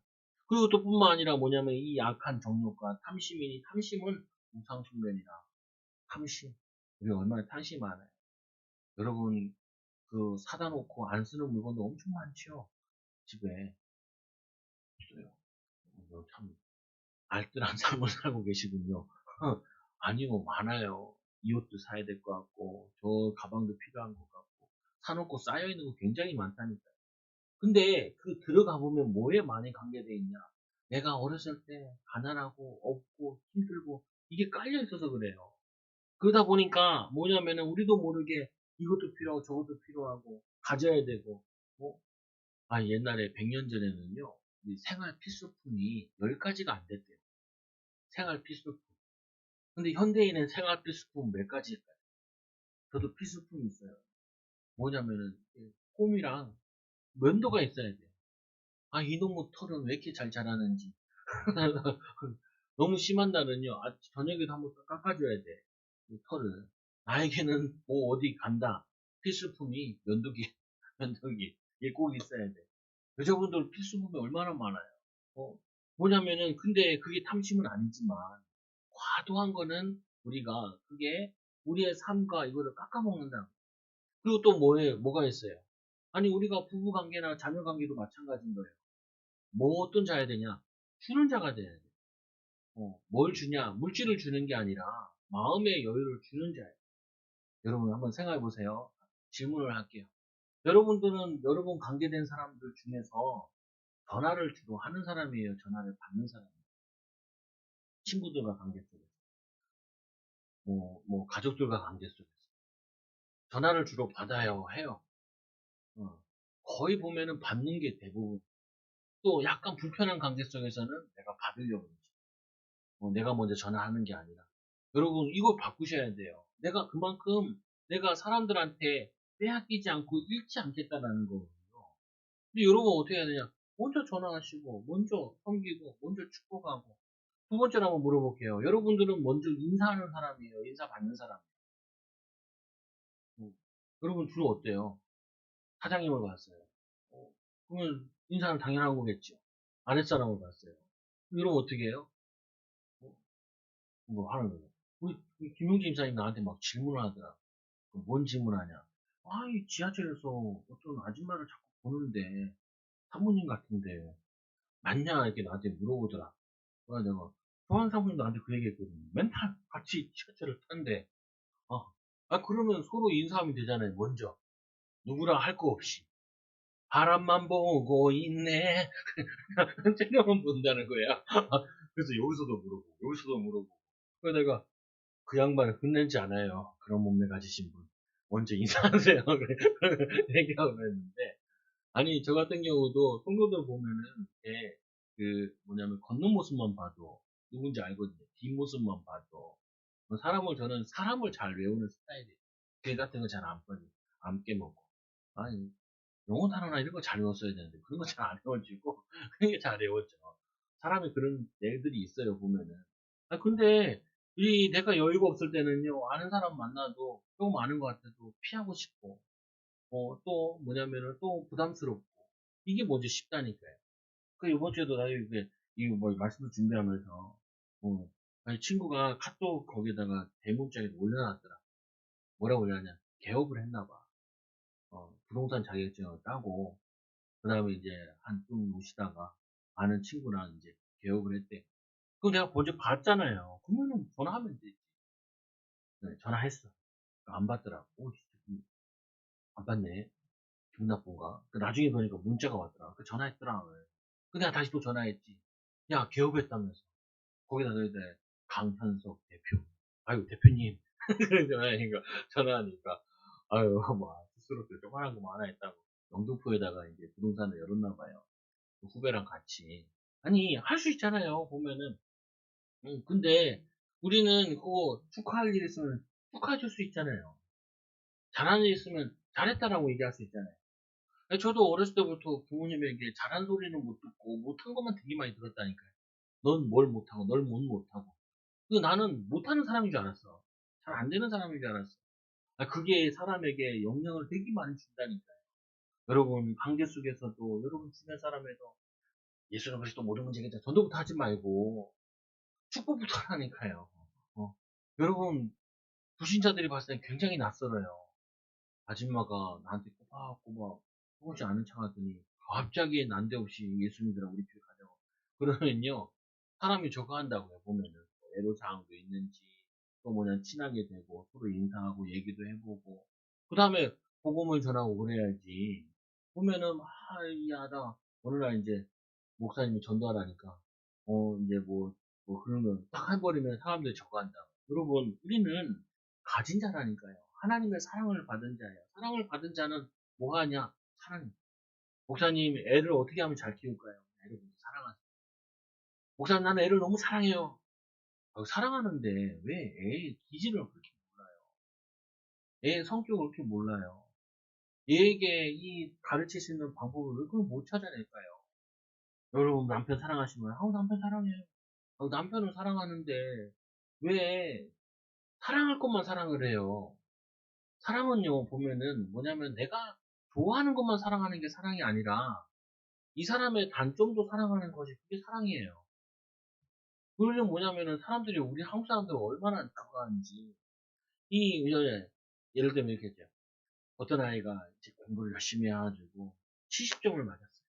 A: 그리고 또 뿐만 아니라 뭐냐면 이 약한 정욕과 탐심이니 탐심은 우상숭배니라. 탐심. 우리 얼마나 탐심이 많아요. 여러분 그 사다 놓고 안 쓰는 물건도 엄청 많죠. 집에 있어요. 참 알뜰한 삶을 살고 계시군요. 아니요, 많아요. 이 옷도 사야 될 것 같고, 저 가방도 필요한 것 같고, 사놓고 쌓여있는 거 굉장히 많다니까. 근데 그 들어가 보면 뭐에 많이 관계돼 있냐? 내가 어렸을 때 가난하고 없고 힘들고 이게 깔려 있어서 그래요. 그러다 보니까 뭐냐면은 우리도 모르게 이것도 필요하고 저것도 필요하고 가져야 되고, 어? 옛날에 100년 전에는요, 이 생활 필수품이 10가지가 안 됐대요. 생활 필수품. 근데 현대인은 생활 필수품 몇 가지일까요? 저도 필수품이 있어요. 뭐냐면은 홈이랑 면도가 있어야 돼요. 이놈의 털은 왜 이렇게 잘 자라는지. 너무 심한 날은요, 저녁에도 한번 깎아줘야 돼. 이 털을. 나에게는 뭐 어디 간다. 필수품이 면도기, 면도기. 이게 꼭 있어야 돼. 여자분들 필수품이 얼마나 많아요. 어, 뭐냐면은, 근데 그게 탐심은 아니지만, 과도한 거는 우리가, 그게 우리의 삶과 이거를 깎아먹는다. 그리고 또 뭐가 있어요? 아니, 우리가 부부 관계나 자녀 관계도 마찬가지인 거예요. 뭐 어떤 자야 되냐? 주는 자가 돼야 돼. 뭘 주냐? 물질을 주는 게 아니라 마음의 여유를 주는 자예요. 여러분 한번 생각해 보세요. 질문을 할게요. 여러분들은 여러분 관계된 사람들 중에서 전화를 주로 하는 사람이에요? 전화를 받는 사람이에요? 친구들과 관계 속에서, 뭐 가족들과 관계 속에서 전화를 주로 받아요, 해요. 어, 거의 보면은 받는 게 대부분. 또 약간 불편한 관계 속에서는 내가 받으려고 그러지. 내가 먼저 전화하는 게 아니라. 여러분, 이걸 바꾸셔야 돼요. 내가 그만큼 내가 사람들한테 빼앗기지 않고 잃지 않겠다라는 거예요. 근데 여러분 어떻게 해야 되냐? 먼저 전화하시고, 먼저 섬기고, 먼저 축복하고. 두 번째로 한번 물어볼게요. 여러분들은 먼저 인사하는 사람이에요? 인사 받는 사람이에요? 음. 여러분 주로 어때요? 사장님을 봤어요. 그러면 인사는 당연한 거겠죠. 아랫사람을 봤어요. 여러분 어떻게 해요? 어, 뭐 하는 거예요? 우리 김용진 임사님 나한테 막 질문을 하더라. 뭔 질문하냐? 이 지하철에서 어떤 아줌마를 자꾸 보는데 사모님 같은데 맞냐? 이렇게 나한테 물어보더라. 그래서 내가 소환 사모님 나한테 그 얘기했거든. 맨날 같이 지하철을 탄대. 어. 그러면 서로 인사하면 되잖아요. 먼저 누구랑 할 거 없이 바람만 보고 있네. 쟤네만 본다는 거야. 그래서 여기서도 물어보고 여기서도 물어보고. 그래서 내가 그 양반을 끝내지 않아요. 그런 몸매 가지신 분. 먼저 인사하세요. 얘기하고 그랬는데. 아니, 저 같은 경우도 성도들 보면은, 이렇게, 뭐냐면, 걷는 모습만 봐도, 누군지 알거든요. 뒷모습만 봐도. 저는 사람을 잘 외우는 스타일이에요. 글 같은 거 잘 안 깨먹고. 아니, 영어 단어나 이런 거 잘 외웠어야 되는데, 그런 거 잘 안 외워지고, 그런 게 잘 외웠죠. 사람이 그런 애들이 있어요, 보면은. 근데, 내가 여유가 없을 때는요, 아는 사람 만나도, 조금 아는 것 같아도 피하고 싶고, 또 뭐냐면은 또 부담스럽고, 이게 뭔지 싶다니까요. 이번 주에도 나 이거 뭐 말씀을 준비하면서, 아니, 친구가 카톡 거기다가 대문짝에 올려놨더라. 뭐라고 올려놨냐. 개업을 했나 봐. 부동산 자격증을 따고, 그 다음에 이제 한좀 모시다가 아는 친구랑 이제 개업을 했대. 그거 내가 먼저 봤잖아요. 그러면은 전화하면 되지. 네, 전화했어. 안 받더라고. 오, 진짜 안 받네. 기분 나쁜가? 나중에 보니까 문자가 왔더라. 전화했더라. 근데 내가 다시 또 전화했지. 야, 개업했다면서. 거기다 너희들 강현석 대표. 아유, 대표님. 전화하니까. 아유, 뭐, 스스로 조그만한 거 하나 했다고. 영등포에다가 이제 부동산을 열었나 봐요. 후배랑 같이. 아니, 할 수 있잖아요, 보면은. 근데 우리는 그거 축하할 일 있으면 축하해 줄 수 있잖아요. 잘하는 일 있으면 잘했다라고 얘기할 수 있잖아요. 저도 어렸을 때부터 부모님에게 잘한 소리는 못 듣고 못한 것만 되게 많이 들었다니까요. 넌 뭘 못하고 널 못 못하고. 나는 못하는 사람인 줄 알았어. 잘 안 되는 사람인 줄 알았어. 그게 사람에게 영향을 되게 많이 준다니까요. 여러분 관계 속에서도 여러분 주변 사람에도 예수는 그리스도 모든 문제겠다. 전도부터 하지 말고 축복부터 하라니까요. 여러분 불신자들이 봤을 때 굉장히 낯설어요. 아줌마가 나한테 꼬박꼬박 조금씩 아는 척 하더니 갑자기 난데없이 예수 님들아 우리 교회 가자고 그러면요 사람이 저거 한다고요. 보면은 애로사항도 있는지 또 뭐냐 친하게 되고 서로 인사하고 얘기도 해보고 그 다음에 복음을 전하고 그래야지. 보면은 야나 어느 날 이제 목사님이 전도하라니까 이제 그러면 딱 해버리면 사람들이 저거 한다고. 여러분 우리는 가진 자라니까요. 하나님의 사랑을 받은 자예요. 사랑을 받은 자는 뭐 하냐? 사랑입니다. 목사님, 애를 어떻게 하면 잘 키울까요? 애를 먼저 사랑하세요. 목사님, 나는 애를 너무 사랑해요. 사랑하는데 왜 애의 기질을 그렇게 몰라요? 애의 성격을 그렇게 몰라요? 애에게 이 가르칠 수 있는 방법을 왜 그걸 못 찾아낼까요? 여러분 남편 사랑하시면 아우 남편 사랑해요. 남편을 사랑하는데 왜 사랑할 것만 사랑을 해요? 사랑은요, 보면은 뭐냐면 내가 좋아하는 것만 사랑하는 게 사랑이 아니라 이 사람의 단점도 사랑하는 것이 그게 사랑이에요. 그게 뭐냐면은 사람들이 우리 한국 사람들 얼마나 그거 하는지 예를 들면 이렇게 했죠. 어떤 아이가 이제 공부를 열심히 해가지고 70점을 맞았어요.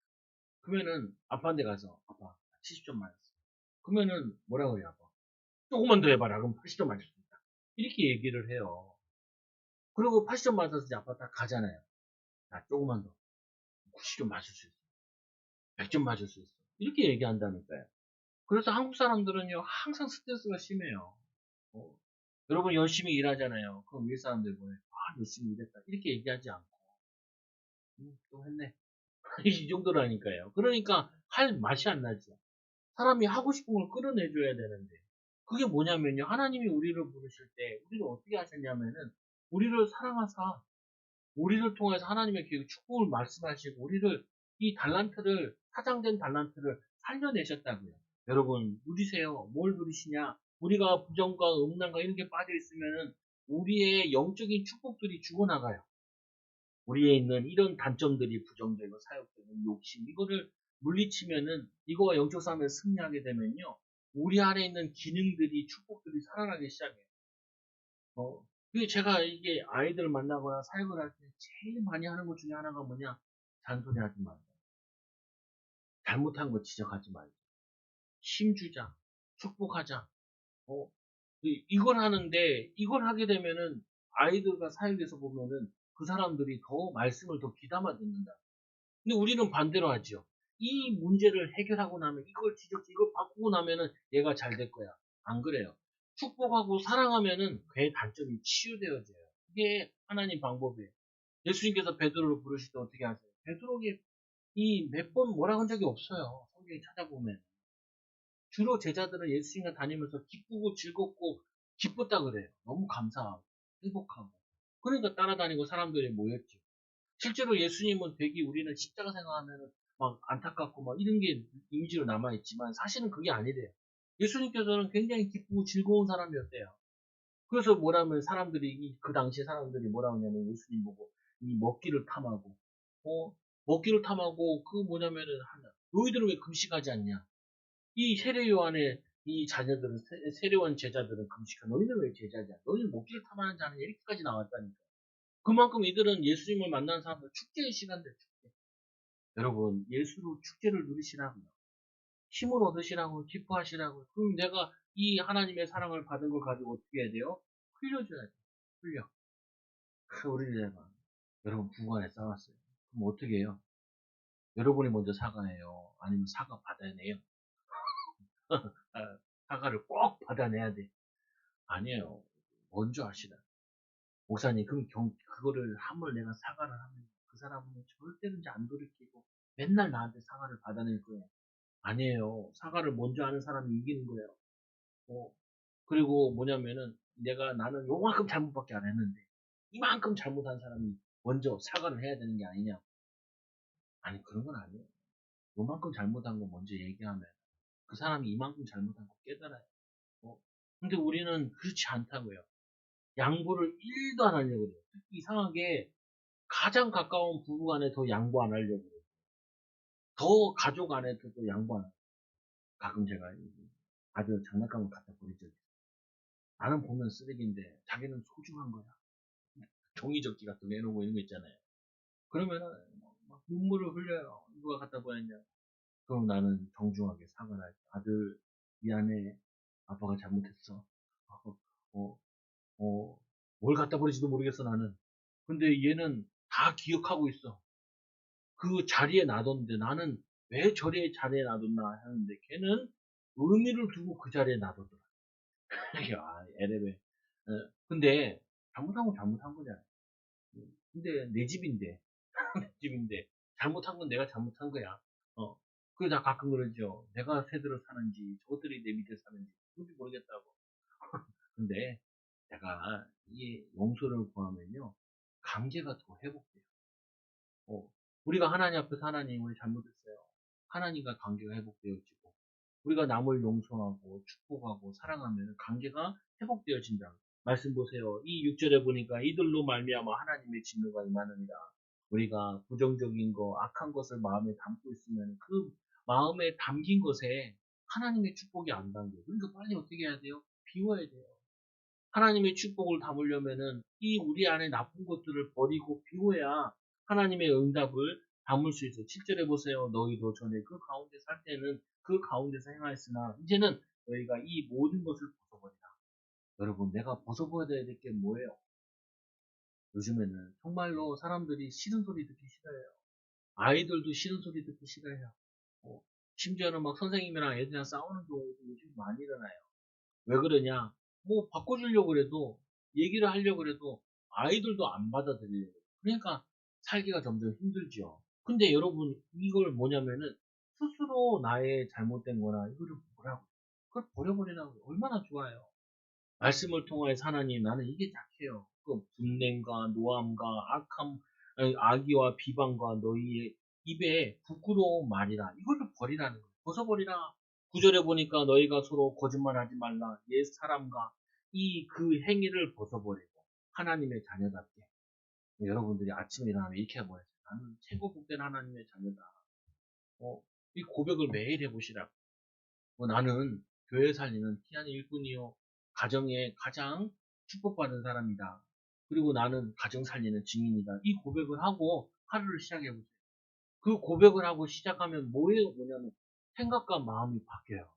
A: 그러면은 아빠한테 가서 아빠 70점 맞았어. 그러면은 뭐라 그래 아빠? 조금만 더 해봐라. 그럼 80점 맞을 수 있다. 이렇게 얘기를 해요. 그리고 80점 맞았을 때 아빠 딱 가잖아요. 야 조금만 더. 90점 맞을 수 있어. 100점 맞을 수 있어. 이렇게 얘기한다니까요. 그래서 한국 사람들은요 항상 스트레스가 심해요. 어, 여러분 열심히 일하잖아요. 그럼 위에 사람들 뭐해? 아 열심히 일했다. 이렇게 얘기하지 않고 또 했네. 이 정도라니까요. 그러니까 할 맛이 안 나죠. 사람이 하고 싶은 걸 끌어내줘야 되는데 그게 뭐냐면요. 하나님이 우리를 부르실 때 우리를 어떻게 하셨냐면은 우리를 사랑하사 우리를 통해서 하나님의 그 축복을 말씀하시고 우리를 이 달란트를 사장된 달란트를 살려내셨다고요. 여러분 누리세요. 뭘 누리시냐? 우리가 부정과 음란과 이런 게 빠져 있으면은 우리의 영적인 축복들이 죽어나가요. 우리에 있는 이런 단점들이 부정되고 사역되는 욕심 이거를 물리치면은 이거가 영적 싸움에 승리하게 되면요. 우리 안에 있는 기능들이 축복들이 살아나기 시작해요. 그게 제가 이게 아이들 만나거나 사역을 할 때 제일 많이 하는 것 중에 하나가 뭐냐? 잔소리하지 말자. 잘못한 거 지적하지 말자. 힘주자. 축복하자. 어, 이걸 하는데 이걸 하게 되면은 아이들과 사역에서 보면은 그 사람들이 더 말씀을 더 귀담아 듣는다. 근데 우리는 반대로 하죠. 이 문제를 해결하고 나면 이걸 이걸 바꾸고 나면은 얘가 잘 될 거야. 안 그래요. 축복하고 사랑하면은 그의 단점이 치유되어져요. 이게 하나님 방법이에요. 예수님께서 베드로를 부르실 때 어떻게 하세요? 베드로에게 이 몇 번 뭐라 한 적이 없어요. 성경에 찾아보면. 주로 제자들은 예수님과 다니면서 기쁘고 즐겁고 기뻤다 그래요. 너무 감사하고 행복하고. 그러니까 따라다니고 사람들이 모였죠. 실제로 예수님은 되게 우리는 십자가 생각하면 막 안타깝고 막 이런 게 이미지로 남아있지만 사실은 그게 아니래요. 예수님께서는 굉장히 기쁘고 즐거운 사람이었대요. 그래서 뭐라면 사람들이 그 당시 사람들이 뭐라 하냐면 예수님 보고 이 먹기를 탐하고 먹기를 탐하고 그 뭐냐면은 너희들은 왜 금식하지 않냐? 이 세례 요한의 이 자녀들은 세례 요한 제자들은 금식하 너희는 왜 제자냐? 너희는 먹기를 탐하는 자는 이렇게까지 나왔다니까. 그만큼 이들은 예수님을 만난 사람들 축제의 시간들 축제. 여러분 예수로 축제를 누리시라고요. 힘을 얻으시라고 기뻐하시라고. 그럼 내가 이 하나님의 사랑을 받은 걸 가지고 어떻게 해야 돼요? 흘려줘야 돼. 흘려. 우리 제가 여러분 부관에 싸웠어요. 그럼 어떻게 해요? 여러분이 먼저 사과해요. 아니면 사과 받아내요. 아, 사과를 꼭 받아내야 돼. 아니에요. 먼저 하시라. 목사님, 그럼 그거를 한번 내가 사과를 하면 그 사람은 절대로 이제 안 돌이키고 맨날 나한테 사과를 받아낼 거예요. 아니에요. 사과를 먼저 하는 사람이 이기는 거예요. 어, 그리고 뭐냐면은 나는 요만큼 잘못밖에 안 했는데 이만큼 잘못한 사람이 먼저 사과를 해야 되는 게 아니냐. 아니, 그런 건 아니에요. 요만큼 잘못한 거 먼저 얘기하면 그 사람이 이만큼 잘못한 거 깨달아요. 어? 근데 우리는 그렇지 않다고요. 양보를 1도 안 하려고 그래요. 특히 이상하게 가장 가까운 부부 간에 더 양보 안 하려고 그래요. 더 가족 안에도 또 양보 안 해요. 가끔 제가 아주 장난감을 갖다 버린 적이 있어요. 나는 보면 쓰레기인데 자기는 소중한 거야. 종이접기 같은 거 해놓고 이런 거 있잖아요. 그러면은 막 눈물을 흘려요. 누가 갖다 버렸냐. 그럼 나는 정중하게 사과를 할게. 아들 미안해. 아빠가 잘못했어. 어, 어, 어, 뭘 갖다 버리지도 모르겠어 나는. 근데 얘는 다 기억하고 있어. 그 자리에 놔뒀는데 나는 왜 저리 자리에 놔뒀나 하는데 걔는 의미를 두고 그 자리에 놔뒀더라. 야, 에레베. 근데 잘못한 건 잘못한 거잖아. 근데 내 집인데, 내 집인데 잘못한 건 내가 잘못한 거야. 어. 그래서 나 가끔 그러죠. 내가 새들어 사는지 저들이 내 밑에 사는지 누군지 모르겠다고. 근데 내가 이 용서를 구하면요 관계가 더 회복돼요. 어. 우리가 하나님 앞에서 하나님 우리 잘못했어요. 하나님과 관계가 회복되어지고 우리가 남을 용서하고 축복하고 사랑하면 관계가 회복되어진다. 말씀 보세요. 이 6절에 보니까 이들로 말미암아 하나님의 진노가 임하느니라. 우리가 부정적인 거, 악한 것을 마음에 담고 있으면 그 마음에 담긴 것에 하나님의 축복이 안 담겨요. 그러니까 빨리 어떻게 해야 돼요? 비워야 돼요. 하나님의 축복을 담으려면은 이 우리 안에 나쁜 것들을 버리고 비워야 하나님의 응답을 담을 수 있어요. 7절에 보세요. 너희도 전에 그 가운데 살 때는 그 가운데서 행하였으나 이제는 너희가 이 모든 것을 벗어버리라. 여러분, 내가 벗어버려야 될 게 뭐예요? 요즘에는 정말로 사람들이 싫은 소리 듣기 싫어해요. 아이들도 싫은 소리 듣기 싫어해요. 어, 심지어는 막 선생님이랑 애들이랑 싸우는 경우도 요즘 많이 일어나요. 왜 그러냐? 뭐 바꿔주려고 그래도 얘기를 하려고 그래도 아이들도 안 받아들여요. 그러니까 살기가 점점 힘들죠. 근데 여러분 이걸 뭐냐면은 스스로 나의 잘못된 거나 이거를 뭐라고 그걸 버려버리라고 얼마나 좋아요. 말씀을 통하여서 하나님 나는 이게 약해요. 그 분냄과 노함과 악함, 악의와 비방과 너희의 입에 부끄러운 말이라 이거를 버리라는 거예요. 벗어버리라. 구절에 보니까 너희가 서로 거짓말하지 말라. 옛 사람과 이 그 행위를 벗어버리고 하나님의 자녀답게 여러분들이 아침에 일어나면 이렇게 해버려요. 나는 최고 복된 하나님의 자녀다. 어, 이 고백을 매일 해보시라. 나는 교회 살리는 피아니 일꾼이요. 가정에 가장 축복받은 사람이다. 그리고 나는 가정 살리는 증인이다. 이 고백을 하고 하루를 시작해보세요. 그 고백을 하고 시작하면 뭐냐면 생각과 마음이 바뀌어요.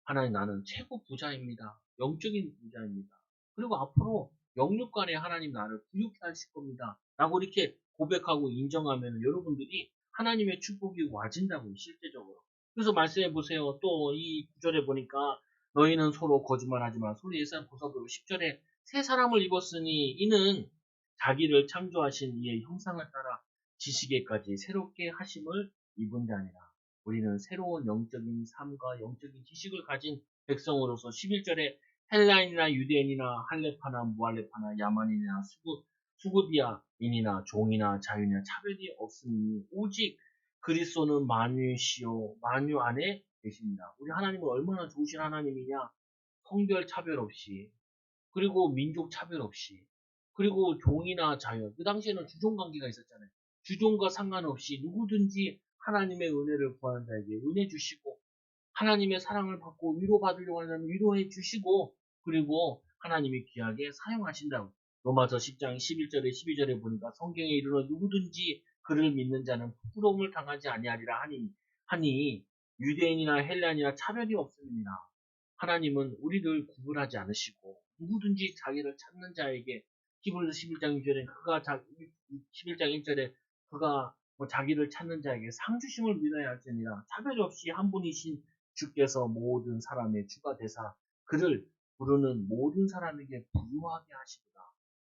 A: 하나님 나는 최고 부자입니다. 영적인 부자입니다. 그리고 앞으로 영육간에 하나님 나를 부유케 하실 겁니다. 라고 이렇게 고백하고 인정하면 여러분들이 하나님의 축복이 와진다고요. 실제적으로. 그래서 말씀해 보세요. 또 이 구절에 보니까 너희는 서로 거짓말하지 마. 서로 예산 벗어버리고 10절에 새 사람을 입었으니 이는 자기를 창조하신 이의 형상을 따라 지식에까지 새롭게 하심을 입은 자니라. 우리는 새로운 영적인 삶과 영적인 지식을 가진 백성으로서 11절에 헬라인이나 유대인이나 할레파나 무할레파나 야만인이나 수구디아인이나 종이나 자유나 차별이 없으니 오직 그리스도는 만유시요 만유 안에 계십니다. 우리 하나님은 얼마나 좋으신 하나님이냐? 성별 차별 없이 그리고 민족 차별 없이 그리고 종이나 자유 그 당시에는 주종 관계가 있었잖아요. 주종과 상관없이 누구든지 하나님의 은혜를 구하는 자에게 은혜 주시고 하나님의 사랑을 받고 위로받으려고 하면 위로해 주시고 그리고 하나님이 귀하게 사용하신다고. 로마서 10장 11절에 12절에 보니까 성경에 이르러 누구든지 그를 믿는 자는 부끄러움을 당하지 아니하리라 하니 유대인이나 헬라인이나 차별이 없습니다. 하나님은 우리를 구분하지 않으시고 누구든지 자기를 찾는 자에게 히브리서 11장 2절에 11장 1절에 그가 자기를 찾는 자에게 상주심을 믿어야 할지니라 차별 없이 한 분이신 주께서 모든 사람의 주가 되사 그를 부르는 모든 사람에게 부유하게 하시리라.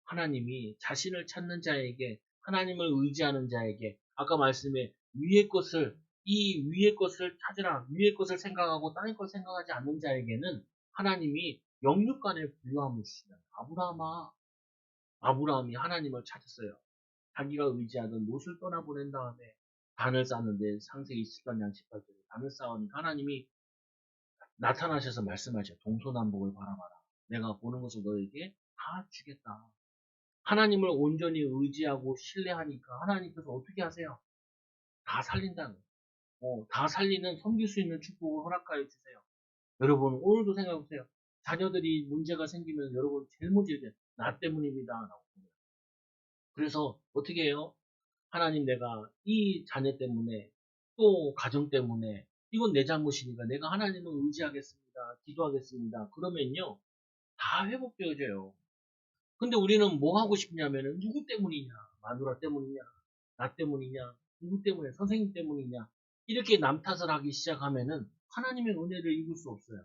A: 하나님이 자신을 찾는 자에게 하나님을 의지하는 자에게 아까 말씀에 위의 것을 이 위의 것을 찾으라 위의 것을 생각하고 땅의 것을 생각하지 않는 자에게는 하나님이 영육간의 부유함을 주시다. 아브라함이 하나님을 찾았어요. 자기가 의지하던 롯을 떠나보낸 다음에 단을 쌓는데 상세히 10간 양 18절에 단을 쌓으니까 하나님이 나타나셔서 말씀하셔. 동서남북을 바라봐라. 내가 보는 것을 너에게 다 주겠다. 하나님을 온전히 의지하고 신뢰하니까 하나님께서 어떻게 하세요? 다 살린다는 다 살리는 섬길 수 있는 축복을 허락하여 주세요. 여러분 오늘도 생각해보세요. 자녀들이 문제가 생기면 여러분 제일 먼저 이제 나 때문입니다. 라고. 그래서 어떻게 해요? 하나님 내가 이 자녀 때문에 또 가정 때문에 이건 내 잘못이니까 내가 하나님을 의지하겠습니다. 기도하겠습니다. 그러면요 다 회복되어져요. 근데 우리는 뭐 하고 싶냐면은 누구 때문이냐 마누라 때문이냐 나 때문이냐 누구 때문에 선생님 때문이냐 이렇게 남 탓을 하기 시작하면은 하나님의 은혜를 입을 수 없어요.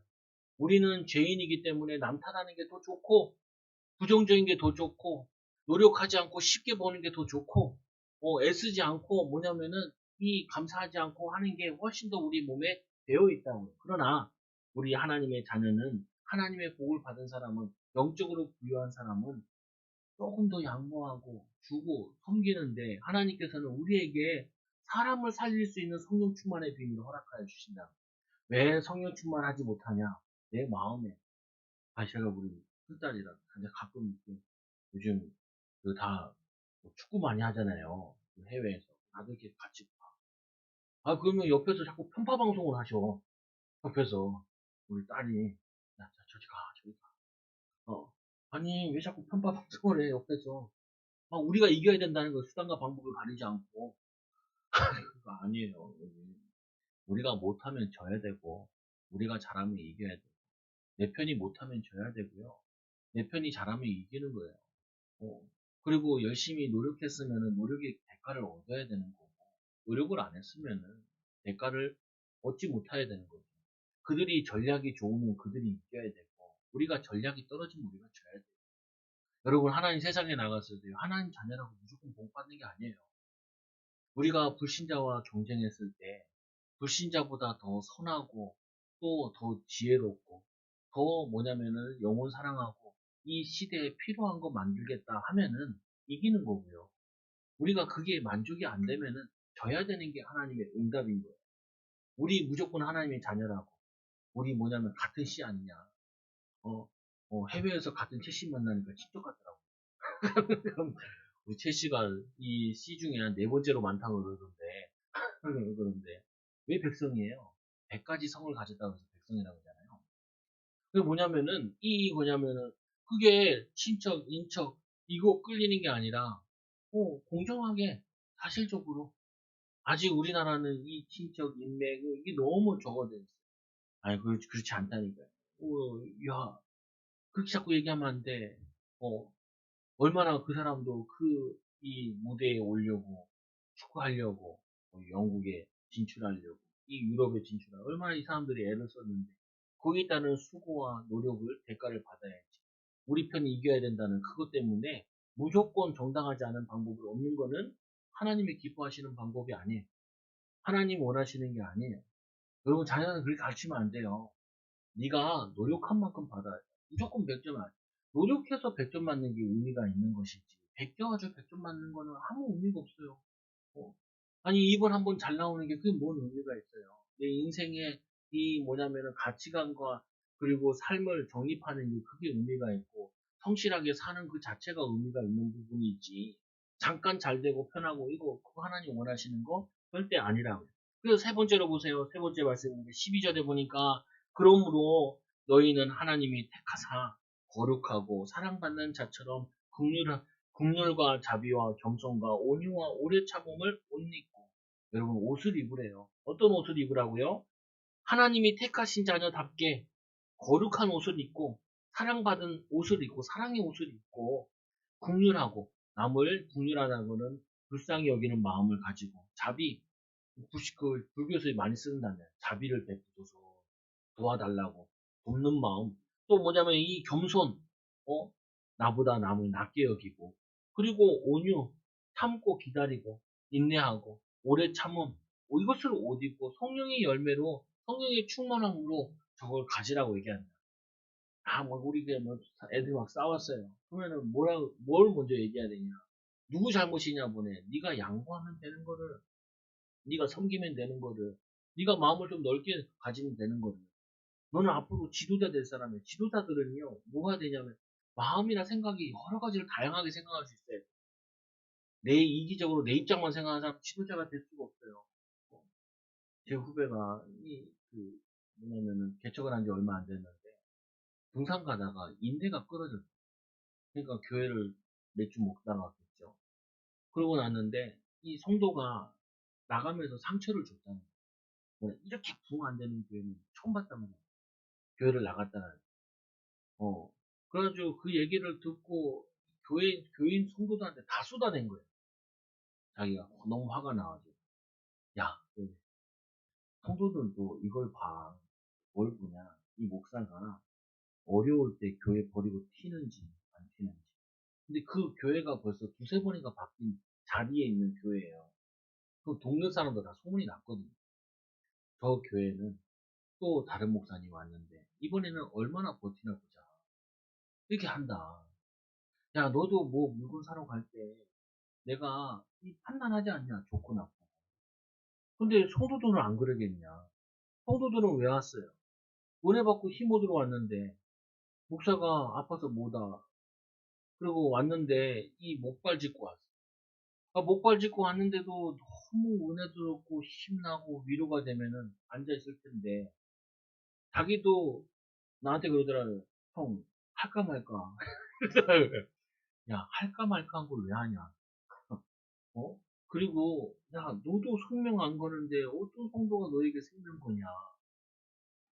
A: 우리는 죄인이기 때문에 남 탓하는 게 더 좋고 부정적인 게 더 좋고 노력하지 않고 쉽게 버는 게 더 좋고 애쓰지 않고 뭐냐면은 이 감사하지 않고 하는 게 훨씬 더 우리 몸에 배어 있다고요. 그러나 우리 하나님의 자녀는 하나님의 복을 받은 사람은 영적으로 부유한 사람은 조금 더 양보하고 주고 섬기는데 하나님께서는 우리에게 사람을 살릴 수 있는 성령 충만의 비밀을 허락하여 주신다. 왜 성령 충만하지 못하냐? 내 마음에. 제가 우리 큰딸이랑 가끔 이렇게 요즘 다 축구 많이 하잖아요. 그 해외에서. 나도 이렇게 같이 봐. 그러면 옆에서 자꾸 편파 방송을 하셔. 옆에서. 우리 딸이. 야, 저리 가, 저리 가. 아니, 왜 자꾸 편파 방송을 해, 옆에서. 우리가 이겨야 된다는 걸 수단과 방법을 가리지 않고. 그거 아니에요. 우리가 못하면 져야 되고, 우리가 잘하면 이겨야 되고, 내 편이 못하면 져야 되고요. 내 편이 잘하면 이기는 거예요. 어, 그리고 열심히 노력했으면 노력의 대가를 얻어야 되는 거고, 노력을 안 했으면은 대가를 얻지 못해야 되는 거죠. 그들이 전략이 좋으면 그들이 이겨야 되고, 우리가 전략이 떨어지면 우리가 져야 돼요. 여러분, 하나님 세상에 나갔을 때 하나님 자녀라고 무조건 복 받는 게 아니에요. 우리가 불신자와 경쟁했을 때 불신자보다 더 선하고 또 더 지혜롭고 더 뭐냐면은 영혼 사랑하고 이 시대에 필요한 거 만들겠다 하면은 이기는 거고요. 우리가 그게 만족이 안 되면은 져야 되는 게 하나님의 응답인 거예요. 우리 무조건 하나님의 자녀라고. 우리 뭐냐면 같은 씨 아니냐. 해외에서 같은 채씨 만나니까 친척 같더라고. 우리 채씨가 이 씨 중에 한 네 번째로 많다고 그러던데. 그런데 왜 백성이에요? 100가지 성을 가졌다고 해서 백성이라고 하잖아요. 그게 뭐냐면은 그게 친척, 인척 이거 끌리는 게 아니라 공정하게 사실적으로 아직 우리나라는 이 친척 인맥 이게 너무 적어져 있어요. 아니 그렇지 않다니까요. 야 그렇게 자꾸 얘기하면 안 돼. 어, 얼마나 그 사람도 이 무대에 오려고 축구하려고 영국에 진출하려고 이 유럽에 진출하려고 얼마나 이 사람들이 애를 썼는데 거기에 따른 수고와 노력을 대가를 받아야지. 우리 편이 이겨야 된다는 그것 때문에 무조건 정당하지 않은 방법을 얻는 거는 하나님이 기뻐하시는 방법이 아니에요. 하나님 원하시는 게 아니에요. 여러분 자녀는 그렇게 가르치면 안 돼요. 네가 노력한 만큼 받아야 돼. 무조건 100점 안. 노력해서 100점 맞는 게 의미가 있는 것이지. 베껴가지고 100점 맞는 거는 아무 의미가 없어요. 어. 아니, 이번 한번 잘 나오는 게 그게 뭔 의미가 있어요. 내 인생에 이 뭐냐면은 가치관과 그리고 삶을 정립하는 게 그게 의미가 있고 성실하게 사는 그 자체가 의미가 있는 부분이지. 잠깐 잘 되고 편하고 이거 그거 하나님 원하시는 거 절대 아니라고요. 그래서 세 번째로 보세요. 세 번째 말씀인데 12절에 보니까 그러므로 너희는 하나님이 택하사 거룩하고 사랑받는 자처럼 국률과 자비와 겸손과 온유와 오래 참음을 옷 입고 여러분 옷을 입으래요. 어떤 옷을 입으라고요? 하나님이 택하신 자녀답게 거룩한 옷을 입고 사랑받은 옷을 입고 사랑의 옷을 입고 국률하고 남을 국률하다는 것은 불쌍히 여기는 마음을 가지고 자비 불교에서 많이 쓰는 단어예요. 자비를 베풀어서 도와달라고 돕는 마음. 또 뭐냐면 이 겸손, 어? 나보다 남을 낮게 여기고, 그리고 온유, 참고 기다리고, 인내하고, 오래 참음, 이것을 옷 입고 성령의 열매로, 성령의 충만함으로 저걸 가지라고 얘기한다. 우리 뭐 애들 막 싸웠어요. 그러면은 뭘 먼저 얘기해야 되냐? 누구 잘못이냐 보네. 네가 양보하면 되는 거를, 네가 섬기면 되는 거를, 네가 마음을 좀 넓게 가지면 되는 거를. 너는 앞으로 지도자 될 사람이야. 지도자들은요, 뭐가 되냐면, 마음이나 생각이 여러 가지를 다양하게 생각할 수 있어요. 내 이기적으로 내 입장만 생각하는 사람 지도자가 될 수가 없어요. 제 후배가, 뭐냐면은, 개척을 한 지 얼마 안 됐는데, 등산 가다가 인대가 끊어졌어요. 그러니까 교회를 몇 주 못 나갔겠죠. 그러고 났는데, 이 성도가 나가면서 상처를 줬다는 거예요. 이렇게 부흥 안 되는 교회는 처음 봤단 말이에요. 교회를 나갔다는 어. 그래가지고 그 얘기를 듣고 교인 성도들한테 다 쏟아낸 거예요. 자기가 너무 화가 나가지고. 야, 성도들도 이걸 봐. 뭘 보냐. 이 목사가 어려울 때 교회 버리고 튀는지 안 튀는지. 근데 그 교회가 벌써 두세 번이가 바뀐 자리에 있는 교회예요. 그 동네 사람들 다 소문이 났거든요. 저 교회는 또 다른 목사님 왔는데 이번에는 얼마나 버티나 보자. 이렇게 한다. 야, 너도 뭐 물건 사러 갈 때 내가 이 판단하지 않냐, 좋고 나쁘고. 근데 성도들은 안 그러겠냐. 성도들은 왜 왔어요? 은혜 받고 힘 얻으러 왔는데, 목사가 아파서 못 와. 그리고 왔는데, 이 목발 짚고 왔어. 목발 짚고 왔는데도 너무 은혜도 얻고 힘나고 위로가 되면은 앉아있을 텐데, 자기도 나한테 그러더라고요. 형, 할까 말까. 그러더라고요. 야, 할까 말까 한 걸 왜 하냐. 어? 그리고, 야, 너도 성명 안 거는데 어떤 성도가 너에게 생명 거냐.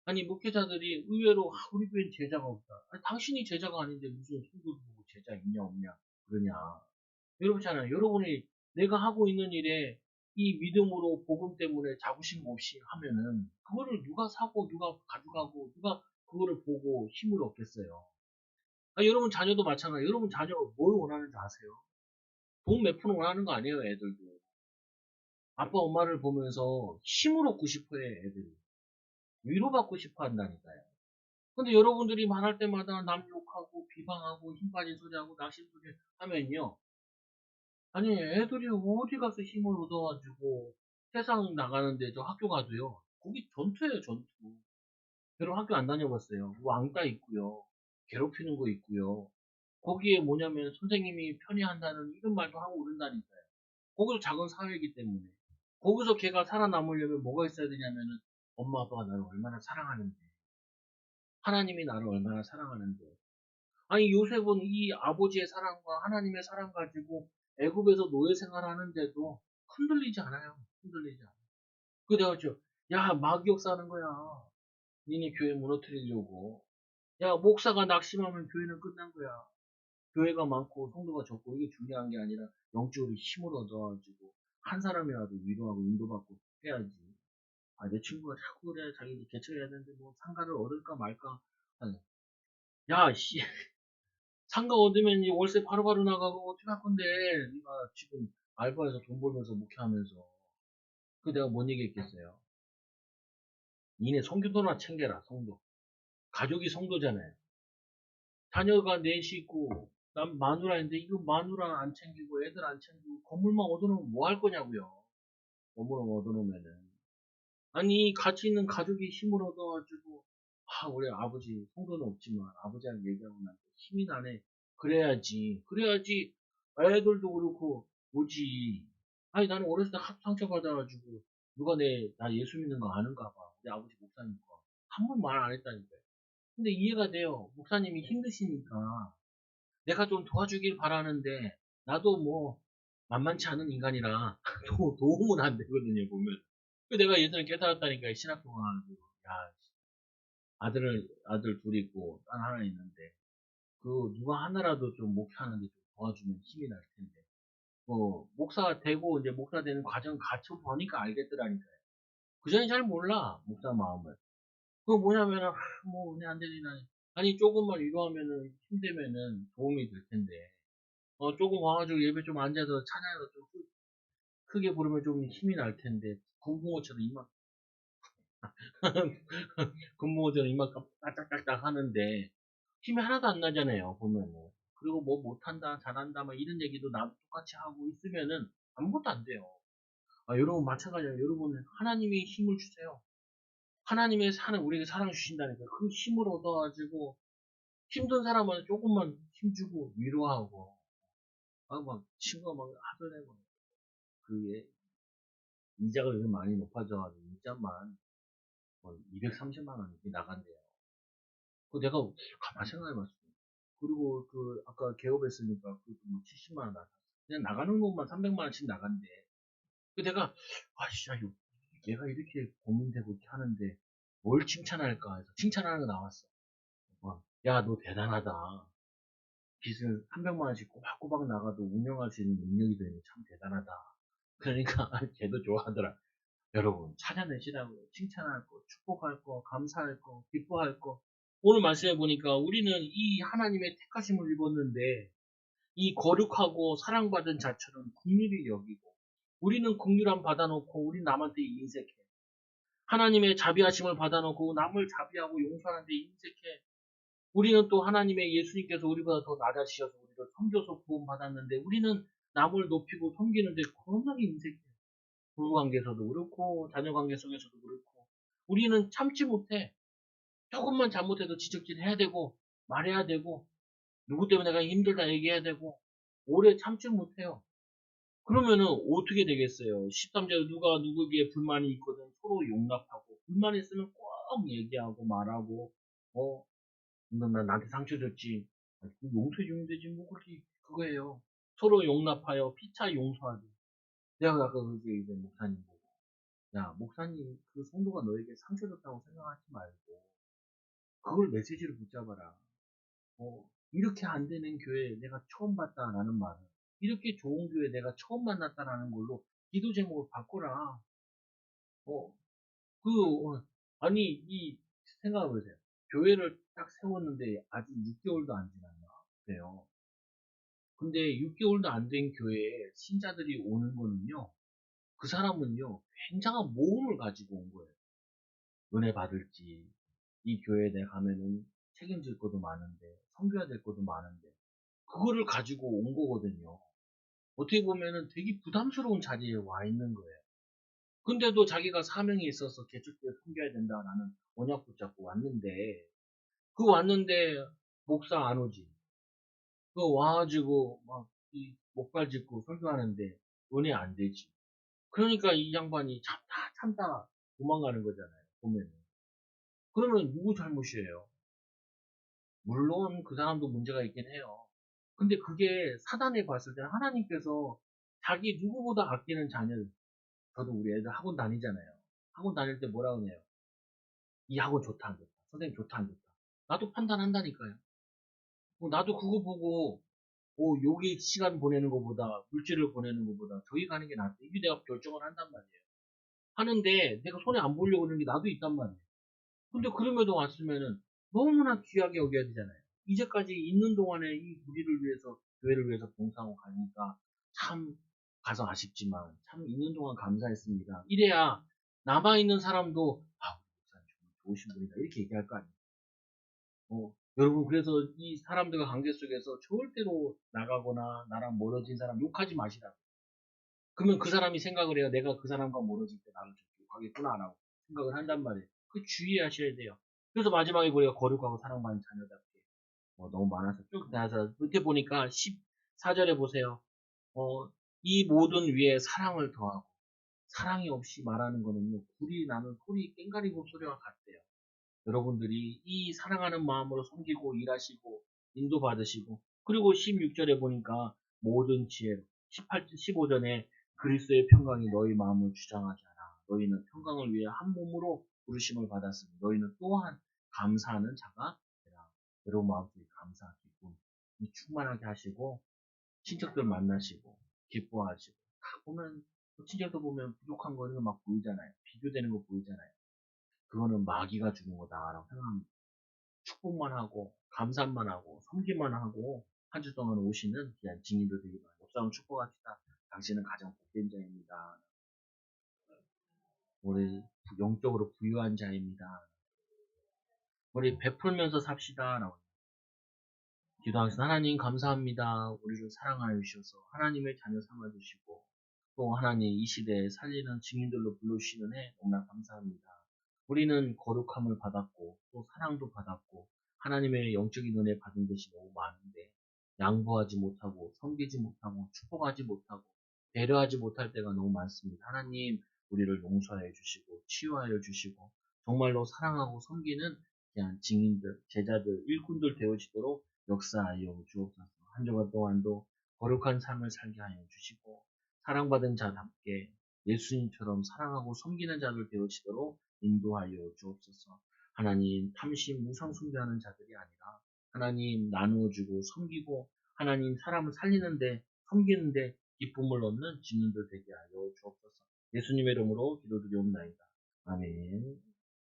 A: 아니, 목회자들이 의외로, 우리 교회는 제자가 없다. 아니, 당신이 제자가 아닌데 무슨 성도도 보고 제자 있냐, 없냐, 그러냐. 여러분잖아요. 여러분이 내가 하고 있는 일에 이 믿음으로 복음 때문에 자부심 없이 하면은, 그거를 누가 사고, 누가 가져가고, 누가 그거를 보고 힘을 얻겠어요. 여러분 자녀도 마찬가지예요. 여러분 자녀 뭘 원하는지 아세요? 돈 몇 푼 원하는 거 아니에요, 애들도. 아빠, 엄마를 보면서 힘을 얻고 싶어 해, 애들이. 위로받고 싶어 한다니까요. 근데 여러분들이 말할 때마다 남 욕하고, 비방하고, 힘 빠진 소리하고, 낙심 소리 하면요. 아니, 애들이 어디 가서 힘을 얻어가지고, 세상 나가는데 저 학교 가도요. 거기 전투예요, 전투. 여러분 학교 안 다녀봤어요. 왕따 있고요. 괴롭히는 거 있고요. 거기에 뭐냐면 선생님이 편애한다는 이런 말도 하고 그런다니까요. 거기도 작은 사회이기 때문에. 거기서 걔가 살아남으려면 뭐가 있어야 되냐면은 엄마 아빠가 나를 얼마나 사랑하는데, 하나님이 나를 얼마나 사랑하는데. 아니, 요셉은 이 아버지의 사랑과 하나님의 사랑 가지고 애굽에서 노예 생활하는데도 흔들리지 않아요. 흔들리지 않아요. 그 내가 죠 야, 마귀 역사하는 거야. 니네 교회 무너뜨리려고. 야, 목사가 낙심하면 교회는 끝난 거야. 교회가 많고 성도가 적고 이게 중요한 게 아니라 영적으로 힘을 얻어가지고 한 사람이라도 위로하고 인도받고 해야지. 내 친구가 자꾸 그래. 자기 개척해야 되는데 뭐 상가를 얻을까 말까. 아니, 야, 씨. 상가 얻으면 이 월세 바로바로 나가고 어떻게 할 건데. 네가 지금 알바해서 돈 벌면서 목회하면서. 그 내가 뭔 얘기했겠어요. 니네 성도나 챙겨라, 성도. 가족이 성도잖아요. 자녀가 넷이 있고 난 마누라인데 이거 마누라 안 챙기고 애들 안 챙기고 건물만 얻어놓으면 뭐 할 거냐고요. 건물만 얻어놓으면은. 아니, 같이 있는 가족이 힘을 얻어가지고, 우리 아버지, 성도는 없지만, 아버지랑 얘기하고 나서 힘이 나네. 그래야지. 그래야지, 애들도 그렇고, 오지. 아니, 나는 어렸을 때 상처받아가지고, 누가 나 예수 믿는 거 아는가 봐. 우리 아버지 목사님 거. 한 번 말 안 했다니까요. 근데 이해가 돼요. 목사님이 힘드시니까. 내가 좀 도와주길 바라는데, 나도 뭐, 만만치 않은 인간이라, 도움은 안 되거든요, 보면. 내가 예전에 깨달았다니까, 신학교 가가지고. 야, 아들 둘 있고, 딸 하나 있는데, 누가 하나라도 좀 목사하는데 좀 도와주면 힘이 날 텐데. 목사 되고, 이제 목사 되는 과정 같이 보니까 알겠더라니까요. 그 전에 잘 몰라, 목사 마음을. 그거 뭐냐면은, 뭐, 은혜 안 되리나. 아니, 조금만 위로하면은, 힘되면은 도움이 될 텐데. 조금 와가지고 예배 좀 앉아서 찬양해서 좀 크게 부르면 좀 힘이 날 텐데, 군붕어처럼 이만 근무호전 이만큼 딱딱딱딱 하는데 힘이 하나도 안 나잖아요, 보면은. 그리고 뭐 못한다, 잘한다, 막 이런 얘기도 나도 똑같이 하고 있으면은 아무것도 안 돼요. 여러분 마찬가지예요. 여러분 하나님이 힘을 주세요. 하나님의 우리에게 사랑 주신다니까. 그 힘을 얻어가지고 힘든 사람은 조금만 힘주고 위로하고. 막 친구가 막 하더래. 막 그게 이자가 요즘 많이 높아져가지고 이자만 뭐 230만 원 이렇게 나간대요. 내가 가만 생각해봤어. 그리고 아까 개업했으니까 그것도 뭐 70만 원 나갔어. 그냥 나가는 것만 300만 원씩 나간대. 내가 아씨, 얘가 이렇게 고민되고 이렇게 하는데 뭘 칭찬할까 해서 칭찬하는 거 나왔어. 야, 너 대단하다. 빚은 300만 원씩 꼬박꼬박 나가도 운영할 수 있는 능력이 되니 참 대단하다. 그러니까 걔도 좋아하더라. 여러분 찾아내시라고 칭찬할 거, 축복할 거, 감사할 거, 기뻐할 거. 오늘 말씀해 보니까 우리는 이 하나님의 택하심을 입었는데 이 거룩하고 사랑받은 자처럼 긍휼히 여기고 우리는 긍휼함 받아놓고 우리 남한테 인색해. 하나님의 자비하심을 받아놓고 남을 자비하고 용서하는데 인색해. 우리는 또 하나님의 예수님께서 우리보다 더 낮아지셔서 우리를 섬겨서 구원받았는데 우리는 남을 높이고 섬기는데 겁나게 인색해. 부부관계에서도 그렇고 자녀관계 속에서도 그렇고 우리는 참지 못해. 조금만 잘못해도 지적질 해야 되고, 말해야 되고, 누구 때문에 내가 힘들다 얘기해야 되고, 오래 참지 못해요. 그러면은 어떻게 되겠어요? 13절 누가 누구에게 불만이 있거든 서로 용납하고, 불만 있으면 꼭 얘기하고 말하고, 어, 너 나한테 상처 줬지. 용서해 주면 되지, 뭐, 그렇게, 그거예요. 서로 용납하여 피차 용서하지. 내가 아까 그게 이제 목사님 보고, 야, 목사님, 그 성도가 너에게 상처 줬다고 생각하지 말고, 그걸 메시지를 붙잡아라. 이렇게 안 되는 교회 내가 처음 봤다라는 말은, 이렇게 좋은 교회 내가 처음 만났다라는 걸로 기도 제목을 바꿔라. 어, 그, 아니, 생각해 보세요. 교회를 딱 세웠는데 아직 6개월도 안 지났나? 그래요. 근데 6개월도 안 된 교회에 신자들이 오는 거는요, 그 사람은요, 굉장한 모험을 가지고 온 거예요. 은혜 받을지, 이 교회에 내가 가면은 책임질 것도 많은데, 섬겨야 될 것도 많은데, 그거를 가지고 온 거거든요. 어떻게 보면은 되게 부담스러운 자리에 와 있는 거예요. 근데도 자기가 사명이 있어서 개척교회 섬겨야 된다라는 언약 붙잡고 왔는데, 목사 안 오지. 그 와가지고 막 이 목발 짚고 설교하는데 은혜 안 되지. 그러니까 이 양반이 참다 도망가는 거잖아요. 보면은. 그러면 누구 잘못이에요? 물론 그 사람도 문제가 있긴 해요. 근데 그게 사단이 봤을 때 하나님께서 자기 누구보다 아끼는 자녀를, 저도 우리 애들 학원 다니잖아요. 학원 다닐 때 뭐라 그러네요. 이 학원 좋다 안 좋다. 선생님 좋다 안 좋다. 나도 판단한다니까요. 나도 그거 보고 여기 시간 보내는 것보다 물질을 보내는 것보다 저기 가는 게 낫다. 이게 내가 결정을 한단 말이에요. 하는데 내가 손에 안 보려고 그러는 게 나도 있단 말이에요. 근데 그럼에도 왔으면은 너무나 귀하게 여겨야 되잖아요. 이제까지 있는 동안에 이 우리를 위해서, 교회를 위해서 봉사하고 가니까 참 가서 아쉽지만 참 있는 동안 감사했습니다. 이래야 남아있는 사람도 목사님 정말 좋으신 분이다 이렇게 얘기할 거 아니에요. 여러분 그래서 이 사람들과 관계 속에서 절대로 나가거나 나랑 멀어진 사람 욕하지 마시라고. 그러면 그 사람이 생각을 해요. 내가 그 사람과 멀어질 때 나를 좀 욕하겠구나라고 생각을 한단 말이에요. 그 주의하셔야 돼요. 그래서 마지막에 우리가 거룩하고 사랑받는 자녀답게 너무 많아서 쭉 나서 밑에 보니까 14절에 보세요. 이 모든 위에 사랑을 더하고, 사랑이 없이 말하는 거는요, 불이 나는 소리, 꽹가리고 소리와 같대요. 여러분들이 이 사랑하는 마음으로 섬기고 일하시고 인도받으시고, 그리고 16절에 보니까 모든 지혜로, 15절에 그리스도의 평강이 너희 마음을 주장하지 않아 너희는 평강을 위해 한 몸으로 부르심을 받았으니 너희는 또한 감사하는 자가 되라. 여러분 마음속에 감사, 기쁨 충만하게 하시고, 친척들 만나시고 기뻐하시고, 다 보면 친척들 보면 부족한 거는 막 보이잖아요. 비교되는 거 보이잖아요. 그거는 마귀가 주는 거다라고 생각합니다. 축복만 하고 감사만 하고 섬기만 하고 한 주 동안 오시는 귀한 증인도 되기 바랍니다. 역사랑 축복합시다. 당신은 가장 복된 자입니다. 우리 영적으로 부유한 자입니다. 우리 베풀면서 삽시다. 라고 기도하겠습니다. 하나님 감사합니다. 우리를 사랑하여 주셔서 하나님의 자녀 삼아 주시고, 또 하나님 이 시대에 살리는 증인들로 불러주시는 해 너무나 감사합니다. 우리는 거룩함을 받았고 또 사랑도 받았고 하나님의 영적인 은혜 받은 것이 너무 많은데 양보하지 못하고 섬기지 못하고 축복하지 못하고 배려하지 못할 때가 너무 많습니다. 하나님 우리를 용서하여 주시고 치유하여 주시고 정말로 사랑하고 섬기는 그냥 증인들, 제자들, 일꾼들 되어지도록 역사하여 주옵소서. 한 주간 동안도 거룩한 삶을 살게 하여 주시고 사랑받은 자답게 예수님처럼 사랑하고 섬기는 자들 되어지도록 인도하여 주옵소서. 하나님 탐심 무상 숭배하는 자들이 아니라 하나님 나누어주고 섬기고 하나님 사람을 살리는데 섬기는데 기쁨을 얻는 증인들 되게 하여 주옵소서. 예수님의 이름으로 기도드리옵나이다. 아멘.